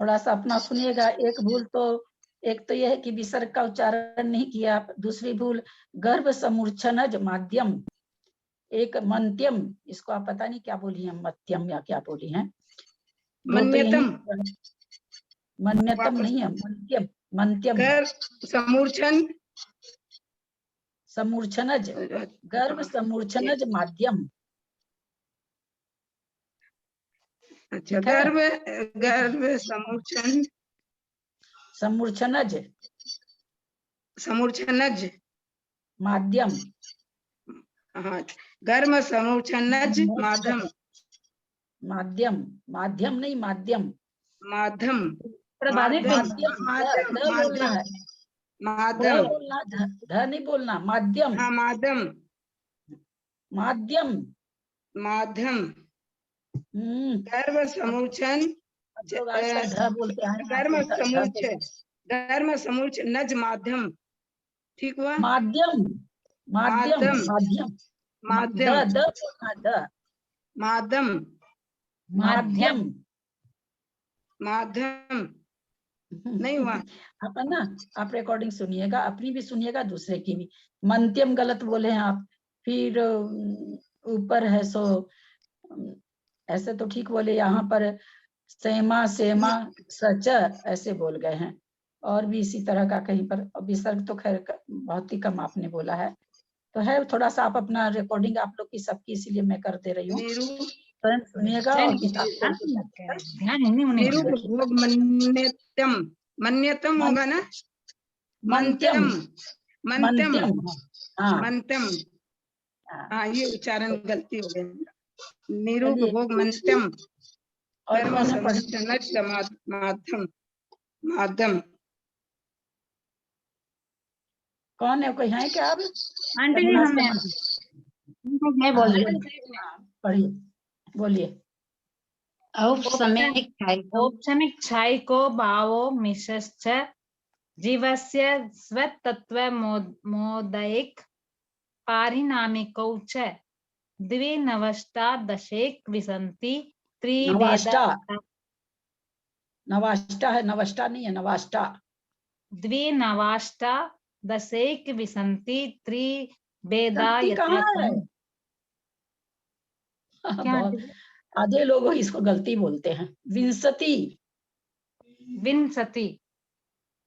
थोड़ा सा अपना सुनिएगा। एक भूल तो एक तो यह है कि विसर्ग का उच्चारण नहीं किया। दूसरी भूल गर्भ समूर्छनज माध्यम, एक मंत्यम, इसको आप पता नहीं क्या बोली है, मत्यम या क्या बोली है, मन्यतम नहीं है, मंत्यम मंत्यम समूर्छन समूर्छनज गर्भ समूर्छनज माध्यम। अच्छा, गर्भ समूर्छन समूर्छनज माध्यम। हाँ, गर्भ समूर्छनज माध्यम माध्यम नहीं माध्यम ध नहीं बोलना, माध्यम। हाँ, माध्यम गर्भ समूर्छन बोलते हैं, गर्भ समूर्छन नज माध्यम। ठीक हुआ? माध्यम माध्यम माध्यम माध्यम माध्यम द माध्यम माध्यम माध्यम नहीं हुआ। आप है ना, आप रिकॉर्डिंग सुनिएगा, अपनी भी सुनिएगा, दूसरे की भी। मध्यम गलत बोले हैं आप, फिर ऊपर है सो ऐसे तो ठीक बोले, यहाँ पर सेमा सेमा सच ऐसे बोल गए हैं, और भी इसी तरह का कहीं पर। विसर्ग तो खैर बहुत ही कम आपने बोला है, तो है थोड़ा सा। आप अपना रिकॉर्डिंग आप लोग की सबकी, इसीलिए मैं कर दे रही हूँ, स्वयं सुनिएगा और किताब ध्यान नहीं होने निरूपभोग मन्यतम, मन्यतम होगा ना? मंत्यम मंत्यम मंत्यम, हाँ ये उच्चारण गलती हो गई। निरूपभोग मंत्यम कर्म संस्थान माध्यम माध्यम। कौन है, कोई है क्या? अब आंटी जी हमें मैं बोल रही हूँ, पढ़िए, बोलिए। औपसमिक छाइको भावो मिश्रश्च जीवस्य स्वतत्व मोदैक पारिणामिकौ च द्विनवष्टादशेक विसन्ति त्रिवेदा नवाष्टा है, नवष्टा नहीं है, नवाष्टा। द्विनवाष्टादशेक विसन्ति त्रिवेदा आधे लोग इसको गलती बोलते हैं, विंसति विंसति।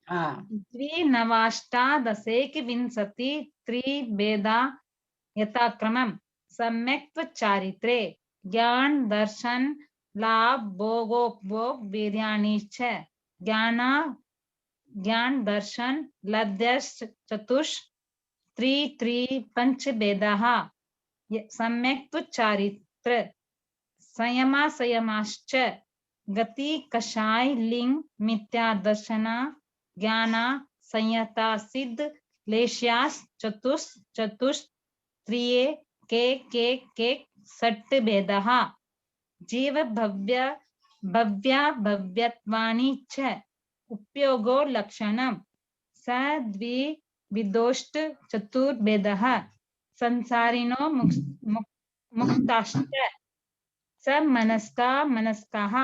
हाँ, द्विनवाष्टादशेक विंसति त्रिवेदा यथाक्रमम् सम्यक् चारित्रे ज्ञान दर्शन लाभ भोगोपभोग वीर्याणि च ज्ञान दर्शन लब्ध्यश्च त्रि पंच भेदाः सम्यक् चारित्र संयमाश्च गति कषाय लिंग मिथ्या दर्शना ज्ञान संयता सिद्ध लेश्यास चतुस्त्रिये के षट् भेदाः जीव भव्यत्वानि च उपयोगो लक्षणम् स द्विविधोष्ट चतुर्भेदः संसारिणो मुक्ताश्च स मनस्काः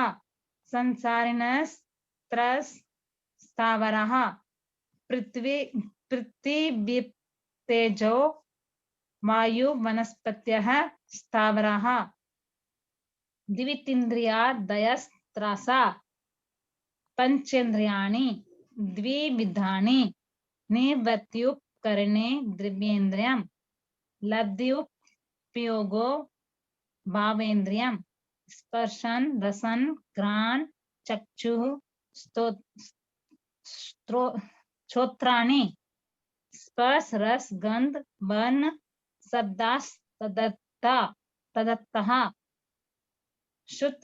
संसारिणस्त्रास्तावराः पृथिवीतेजो वायु वनस्पतयः स्थावराः द्वितीन्द्रियादयस्त्रासा पंचेन्द्रियाणि द्विविधानि निवर्त्युपकरणे द्रव्येन्द्रियम् लब्ध्युपयोगो भावेन्द्रियम् स्पर्शन रसन घ्राण चक्षुः श्रोत्राणि स्पर्श रस गंध वर्ण शब्दास्तदत्तः शुद्ध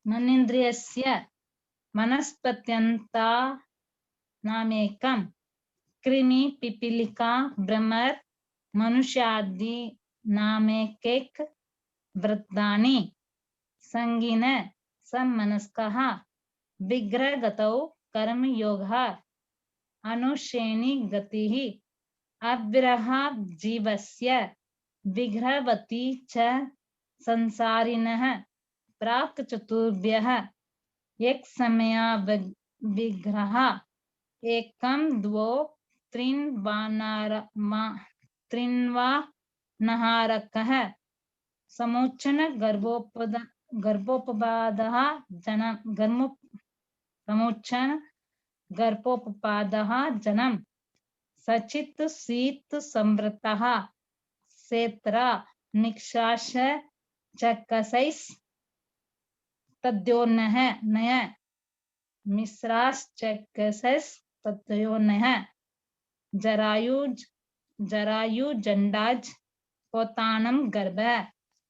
मनेन्द्रियस्य मनस्पत्यन्ता नामेकम् कृमि पिपीलिका भ्रमर मनुष्यादि नामेकैक वृत्तानि संगीन समनस्कः विग्रहगतौ कर्मयोगः अनुशेनि गतिः अविरहा जीवस्य विग्रहवती च संसारिणः प्राक् चतुर्भ्यः एक समया विग्रह एकं द्वौ त्रिन्वा नहारकः समुच्चन गर्भोपपादः जनम् सचित शीत संवृतः सेत्रा निक्षाश चकसैस् तद्योनः नय मिश्राश्चकसैस् तद्योनः जरायुजंडाज पोतानं गर्भ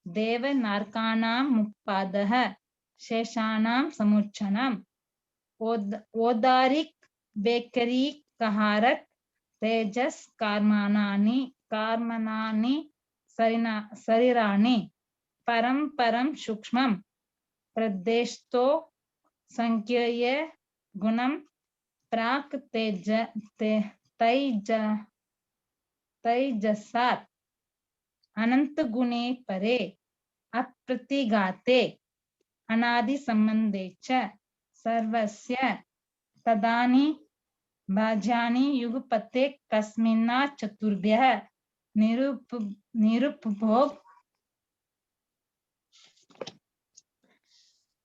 देव नारकानां मुक्पादः शेषाणां समुच्चनम् ओदारिक बेकरी कहारक तेजस कार्मनानि शरीराणि परम सूक्ष्मम् प्रदेशतो संख्यय गुणम प्राक तैजसात् अनंत गुणे परे अप्रतिघाते अनादि संबंधे च सर्वस्य तदानि भाज्यानि युगपते कस्मिन्ना चतुर्भ्यः निरुपभोग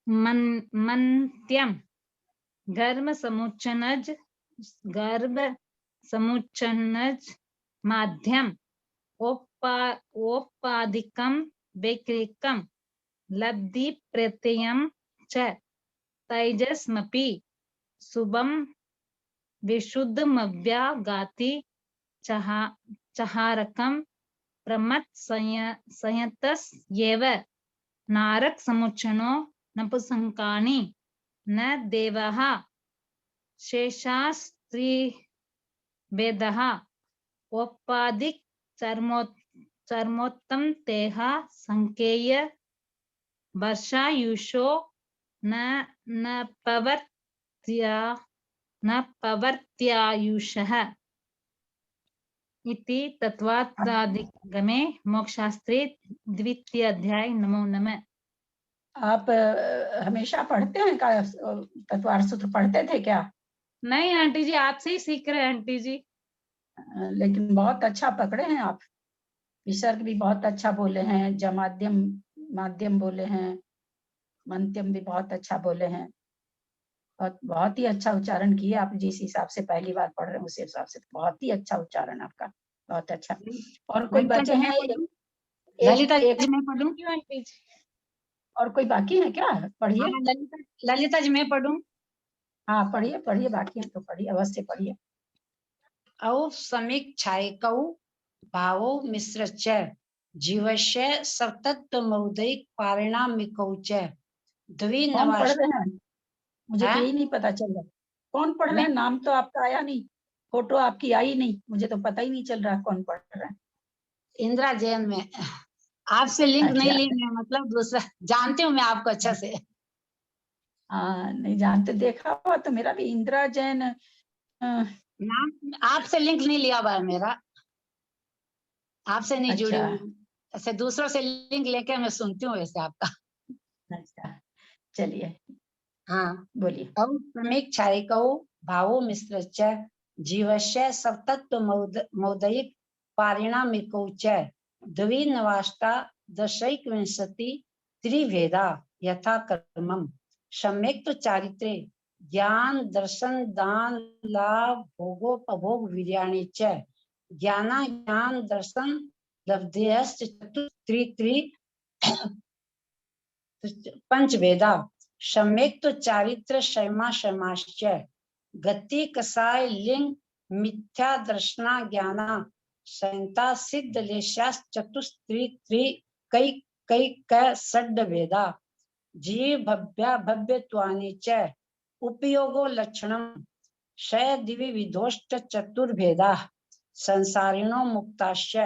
मन्त्यम गर्भ समुच्चनज माध्यम ओपादिकम वैक्रिकम लब्धि प्रत्ययम च तैजस्मपि शुभम विशुद्धमव्यागाति चहारकम प्रमत् संयतस्येव नारक समुच्चनो नपुंसकानि न देवः शेषास्त्री वेदः औपादिक चर्मोत्तम तेह संकेय वर्षायुषो न पवर्त्यायुषः इति तत्त्वादिगमे मोक्षशास्त्रे द्वितीय अध्याय। नमो नमः। आप हमेशा पढ़ते हैं का? तत्वार्थ सूत्र पढ़ते थे क्या? नहीं आंटी जी, आपसे ही सीख रहे हैं आंटी जी। लेकिन बहुत अच्छा पकड़े हैं आप। विसर्ग भी बहुत अच्छा बोले हैं, जमाद्यम माध्यम बोले हैं, मंत्यम भी बहुत अच्छा बोले हैं। बहुत ही अच्छा उच्चारण किए आप। जिस हिसाब से पहली बार पढ़ रहे हैं उस हिसाब से बहुत ही अच्छा उच्चारण आपका, बहुत अच्छा। और कोई बचे हैं? ललिता जी मैं पढ़ूं? और कोई बाकी है क्या? पढ़िए। ललिता जी मैं पढ़ूं? हाँ पढ़िए पढ़िए, बाकी है तो पढ़िए, अवश्य पढ़िए। औ समीक्षायकौ भावो मिश्र च जीवस्य सतत्वमौदिक पारिणामिकौ च कौन पढ़ रहे हैं? मुझे तो हाँ? यही नहीं पता चल रहा कौन पढ़ रहे हैं। नाम तो आपका आया नहीं, फोटो आपकी आई नहीं, मुझे तो पता ही नहीं चल रहा कौन पढ़ रहा है। इंदिरा जैन में। आपसे लिंक नहीं अच्छा। ली मैं, मतलब दूसरा जानती हूँ मैं आपको अच्छा से। हाँ नहीं जानते, देखा हुआ तो मेरा भी इंदिरा जैन। नाम आपसे लिंक नहीं लिया हुआ है मेरा, आपसे नहीं जुड़ी अच्छा। हूँ। ऐसे दूसरों से लिंक लेके मैं सुनती हूँ वैसे आपका। अच्छा चलिए हाँ बोलिए। अब समीक्षायकौ भावो मिश्र च जीवस्य सतत्व मौदयिक पारिणामिकौ च द्विनवाष्टा दशैकविंशति त्रिभेदा यथा कर्मम सम्यक् चारित्रे ज्ञान दर्शन दान लाभ भोगोपभोग वीर्याणि च ज्ञान दर्शन लब्धेयश्च चतुस्त्रि पंचवेदा सम्यक् चारित्र शैमा शैमाश्च गति कसाय लिंग मिथ्या दर्शना ज्ञाना संता सिद्ध लेशास चतुस्त्री कई कई क षड् वेदा जीव भव्या भव्यत्वानि च उपयोगो लक्षणम शय दिवि विधोष्ट चतुर्भेदा संसारिणो मुक्ताश्च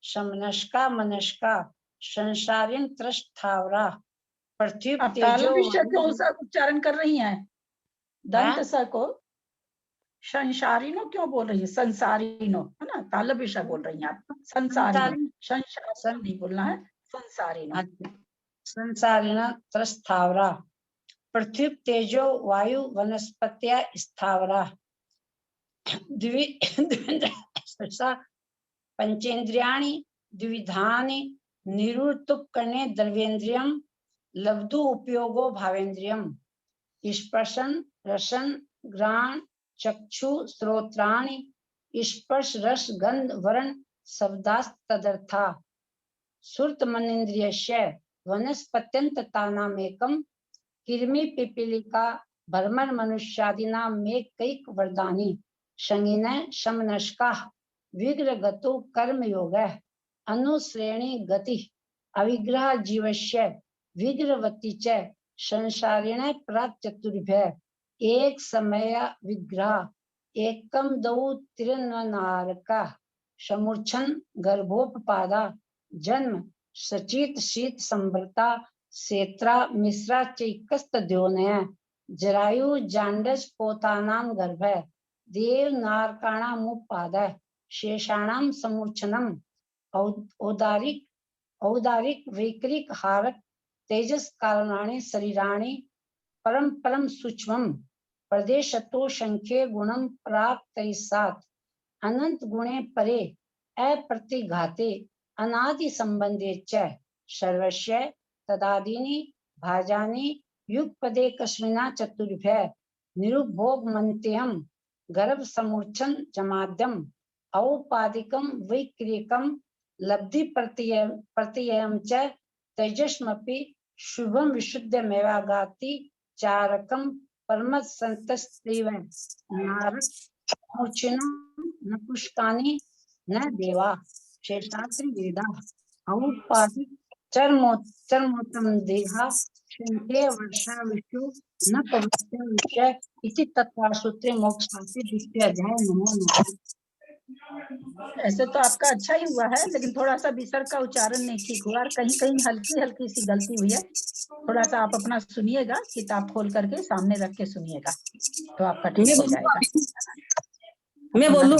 समनस्का मनस्का संसारिण त्रस्थावरा पृथ्वी आप तेजो तालव्य क्यों सा उच्चारण कर रही हैं? दंत स को संसारिनो क्यों बोल रही है? संसारिनो है ना, तालव्य बोल रही हैं आप। संसारिनो, संसारिनो नहीं बोलना है, संसारिनो। संसारिण त्रस्थावरा पृथ्वी तेजो वायु वनस्पत्या स्थावरा पंचेन्द्रियाणि द्विविधानि निरूतुपकरणे द्रव्येन्द्रियम लब्धु उपयोगो भावेन्द्रियम स्पर्शन रसन घ्राण चक्षु श्रोत्राणि स्पर्श रस गंध वर्ण शब्दास्तदर्था श्रुत मनेन्द्रियस्य वनस्पत्यंततानामेकं किर्मि पिपीलिका भ्रमर मनुष्यादीनां में कैक वरदानि संगिन समनस्का विग्रहगतो कर्मयोगः अनुश्रेणी गति अविग्रह जीवस्य विग्रहवती च संसारिण प्राप्त चतुर्भ्य एक समय विग्रह एकम दौ त्रिननारका समुच्छन गर्भोपपादा जन्म सचित शीत संवृता सेत्रा मिश्रा चैकस्तद्योनय जरायु जांडस पोतानाम गर्भ देव नारकाणामुपादय शेषाणाम समूर्छनम औदारिक वैकृक हारक तेजस कारणानि शरीराणि परम परम सूक्ष्मम प्रदेशतो संख्ये गुणम प्राप्तैसात् अनंत गुणे परे अप्रतिघाते अनादि संबंधे च सर्वस्य तदादीनि भाजानि युगपदे कस्मिना चतुर्भ्य निरुभोग मंत्यम गर्भ समूर्छन जमाद्यम औपादिकम वैक्रियकम लब्धि प्रत्ययम च तेजस्मपि शुभम विशुद्धमेवागाति चारकम परमत संतस्त्रीव नारक मोचनम न पुष्कानि न देवा शेषाद्रि वेदा औपादिक चरमोत्तम देहा शंखे वर्षा विषु न पवित्र विषय इति तत्वासूत्रे मोक्षांति द्वितीय अध्याय नमो नमः। ऐसे तो आपका अच्छा ही हुआ है, लेकिन थोड़ा सा विसर्ग का उच्चारण नहीं ठीक हुआ और कहीं कहीं हल्की हल्की सी गलती हुई है। थोड़ा सा आप अपना सुनिएगा, किताब खोल करके सामने रख के सुनिएगा तो आपका ठीक हो जाएगा। मैं बोलूं?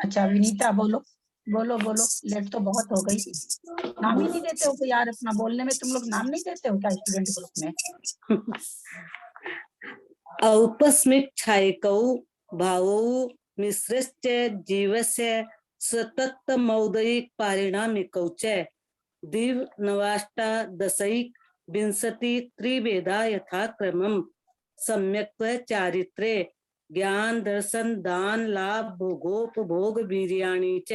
अच्छा विनीता बोलो बोलो बोलो, लेट तो बहुत हो गई। नाम ही नहीं देते हो यार, अपना बोलने में तुम लोग नाम नहीं देते हो क्या स्टूडेंट ग्रुप में? औपस्मिक छायकौ भावौ मिश्रश्च जीवस्य सतत मौदयिक पारिणामिकौ च दिव नवाष्टादशैक विंशति त्रिवेदा यथा क्रमम् सम्यक् चारित्रे ज्ञान दर्शन दान लाभ भोगोपभोग वीर्याणि च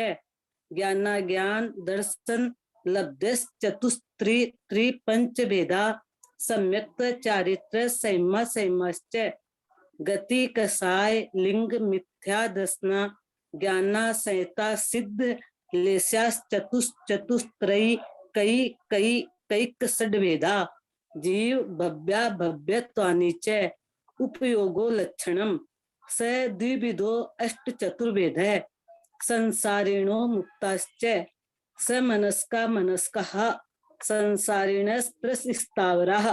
ज्ञानाज्ञान दर्शन लब्धश्चतुस्त्री त्रिपंच भेदा सम्यक् चारित्र संयम संयमश्च गति कसाय लिंग मिथ्या दर्शना ज्ञाना संहिता सिद्ध लेशाश्चतुश्चतुस्त्रयी कई कई कैक षड्भेदा जीव भव्या भव्यत्वानि च उपयोगो लक्षणम स द्विविधो अष्ट चतुर्भेदः संसारिणो मुक्ताश्च स मनस्का मनस्कः संसारिणस्त्रस्तावरः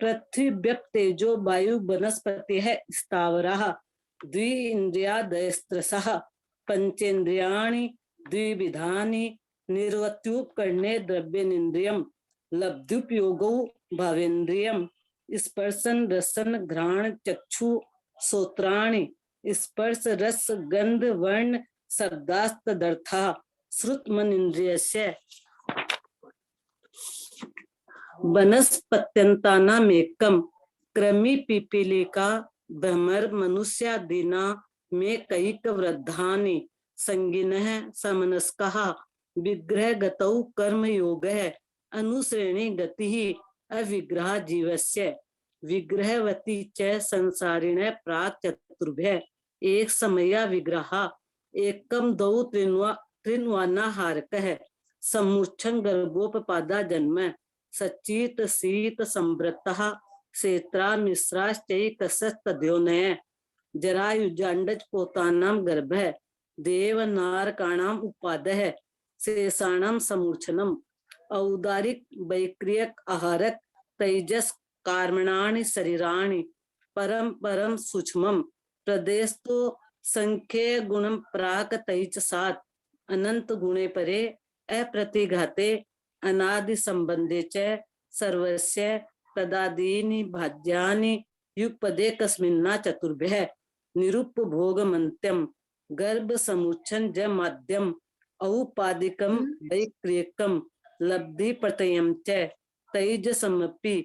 पृथ्व्यप्तेजो वायु वनस्पतिः स्थावरः द्वि इंद्रियादयस्त्रसः पंचेन्द्रियाणि द्विविधानि निर्वत्युपकरणे द्रव्येन्द्रियम् लब्ध्युपयोगो भावेन्द्रियम् स्पर्शन रसन घ्राण चक्षु श्रोत्राणि स्पर्श रस गंध वर्ण शब्दास्तदर्था श्रुत मन इंद्रियस्य वनस्पत्यंतानामेकं क्रमी पिपीलिका भ्रमर मनुष्यादीना में कैक वृद्धानि संगिनः समनस्कः विग्रह गतौ कर्म योगः अनुश्रेणी गतिः अविग्रह जीवस्य विग्रहवती च संसारिण प्राक चतुर्भ्य एक समया विग्रह एकम दौ त्रिन्वाना हारकः समुच्छं गर्भोपपादा जन्म सचित शीत संवृतः क्षेत्रा मिश्राश्चैकस्तद्योनय जरायुजांडज पोतानां गर्भः देव नारकाणाम उपादः शेषाणाम समूर्छनम औदारिक वैक्रियक आहारक तेजस कर्मणानि शरीराणि परम परम सूक्ष्मम प्रदेशतो संख्ये गुणम प्राक तैच सात अनंत गुणे परे अप्रतिघाते अनादि संबंधे च सर्वस्य तदादीनि भाज्यानि युगपदे कस्मिन्ना चतुर्भ्यः निरुपभोगमन्त्यं गर्भ समुच्छन ज माध्यम औपादिकम वैक्रियकम लब्धि प्रत्ययम च तैजसमपि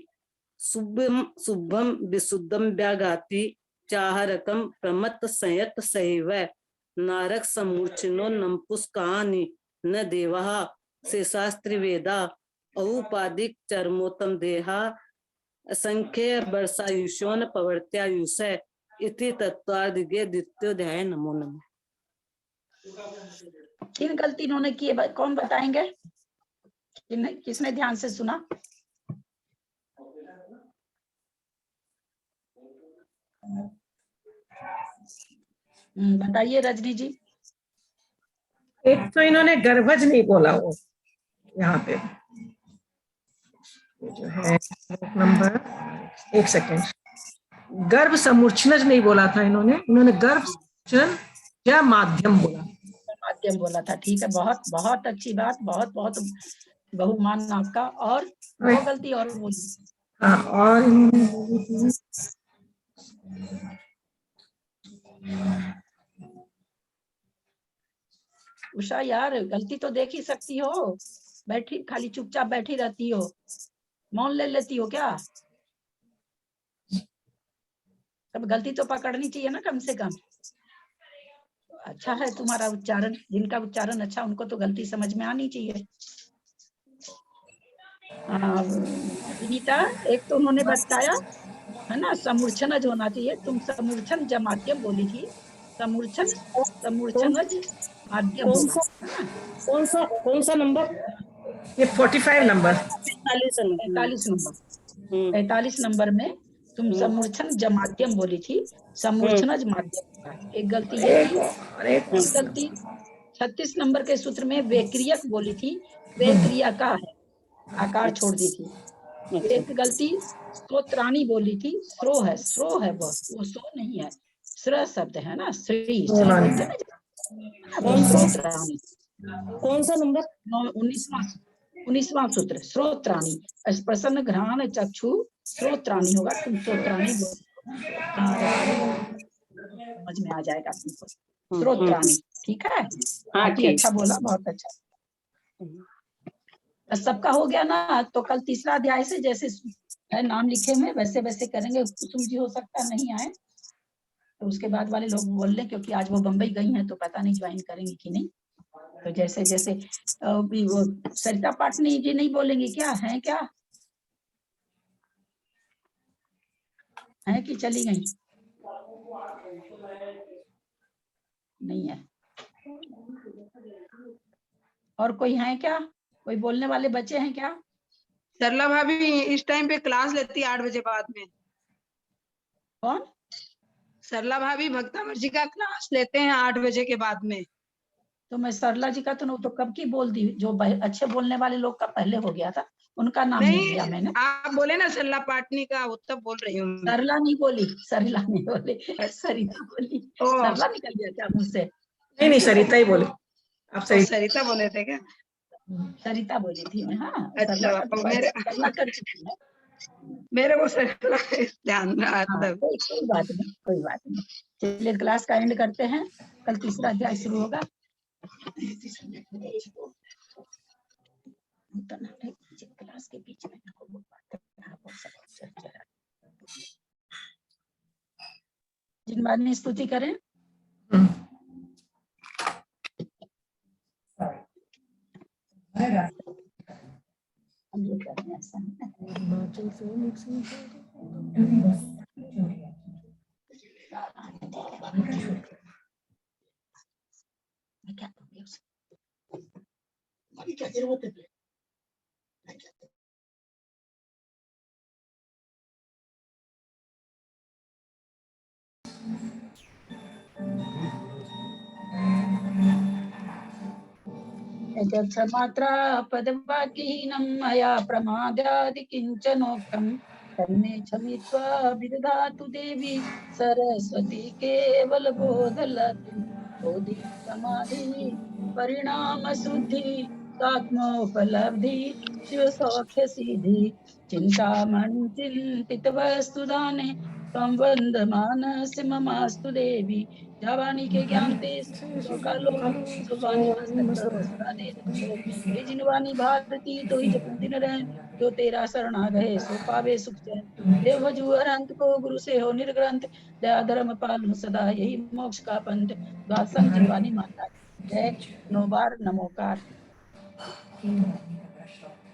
शुभम विशुद्धम व्याघाति चाहरकम प्रमत्त संयत सैव नारक समूर्छिनो नपुष्कानि न देवः शेषास्त्रि वेदा औपादिक चरमोत्तम देहा असंख्य वर्षायुषोन पवर्त्यायुष इति तत्वादिगे द्वितीयोध्याय नमो नमः। किन गलती इन्होंने की है, कौन बताएंगे? किसने ध्यान से सुना? बताइए रजनी जी। एक तो इन्होंने गर्भज नहीं बोला, वो यहाँ पे जो है श्लोक नंबर, एक सेकेंड, गर्भ समूर्छनज नहीं बोला था इन्होंने गर्भ समूर्छन या माध्यम बोला, माध्यम बोला था। ठीक है, बहुत बहुत अच्छी बात, बहुत बहुत बहुमान आपका। और वो गलती और बोली। हाँ, और इन्होंने बोली थी उषा यार, गलती तो देख ही सकती हो, बैठी खाली चुपचाप बैठी रहती हो, मौन ले लेती हो क्या? अब गलती तो पकड़नी चाहिए ना कम से कम। अच्छा है तुम्हारा उच्चारण, जिनका उच्चारण अच्छा उनको तो गलती समझ में आनी चाहिए। विनीता, एक तो उन्होंने बताया है ना समूर्छनज होना चाहिए, तुम समूर्छन जमात्यम बोली थी, समूर्छन समूर्छनज माध्यम होगा, है ना? कौन सा नंबर? ये 45 नंबर, 45 नंबर, 45 नंबर में तुम समूर्छन जमात्यम बोली थी, समूर्छनज माध्यम। एक गलती ये थी, एक गलती 36 नंबर के सूत्र में वेक्रियक बोली थी, वे क्रिया का है, आकार छोड़ दी थी। एक गलती स्रोत्राणी बोली थी, स्रो है वो सो नहीं है, स्र शब्द है ना, श्री बोलते हैं ना। कौन सा नंबर? 19वां सूत्र, स्रोत्राणी, प्रसन्न घ्राण चक्षु स्रोत्राणी होगा, तुम स्रोत्राणी समझ में आ जाएगा तुमको, स्रोत्राणी। ठीक है, अच्छा बोला, बहुत अच्छा। सबका हो गया ना, तो कल तीसरा अध्याय से जैसे है नाम लिखे हुए वैसे वैसे करेंगे। कुसुम जी हो सकता नहीं आए तो उसके बाद वाले लोग बोल लें, क्योंकि आज वो बम्बई गई हैं तो पता नहीं ज्वाइन करेंगी कि नहीं। तो जैसे जैसे वो सरिता पाटनी जी नहीं बोलेंगी क्या? है क्या? है कि चली गई? नहीं है। और कोई है क्या? कोई बोलने वाले बच्चे हैं क्या? सरला भाभी इस टाइम पे क्लास लेती है 8 बजे बाद में। कौन? सरला भाभी भक्तामर जी का क्लास लेते हैं 8 बजे के बाद में। तो मैं सरला जी का तो कब की बोल दी, जो अच्छे बोलने वाले लोग का पहले हो गया था, उनका नाम नहीं लिया मैंने। आप बोले ना सरला पाटनी का, वो तब बोल रही हूँ। सरला नहीं बोली, सरला नहीं बोली, सरिता बोली। सरला निकल गया क्या मुझसे? नहीं सरिता ही बोली। आप सरिता बोले थे क्या? सरिता बोली थी मैं। हाँ, अच्छा, मेरे को ध्यान रहा था। कोई बात नहीं। चलिए क्लास का एंड करते हैं, कल तीसरा अध्याय शुरू होगा। क्लास के बीच में जिनवानी स्तुति करें। हम ये कर रहे हैं ऐसा क्या क्या जरूरत है? मात्रा पदवाक्यहीनं मया प्रमादादि किंचनोक्तं तन्मे क्षमित्वा विदधातु देवी सरस्वती केवल बोधलक्ष्मी। बोधि समाधि परिणाम शुद्धि आत्मोपलब्धि शिव सौख्य सिद्धि चिंतामणि चिंतित वस्तु दाने त्वं वन्दमानस्य ममास्तु देवी। जावानी के ज्ञान ते कालो सुवानी हे जिनवानी भारती तो ही जपन दिन रहे, जो तेरा शरणा गए सो पावे सुख चैन। देव भजु अनंत को गुरु से हो निर्ग्रंथ, दया धर्म पालन सदा यही मोक्ष का पंथ। दासन जिनवानी माता जय। 9 बार नमोकार।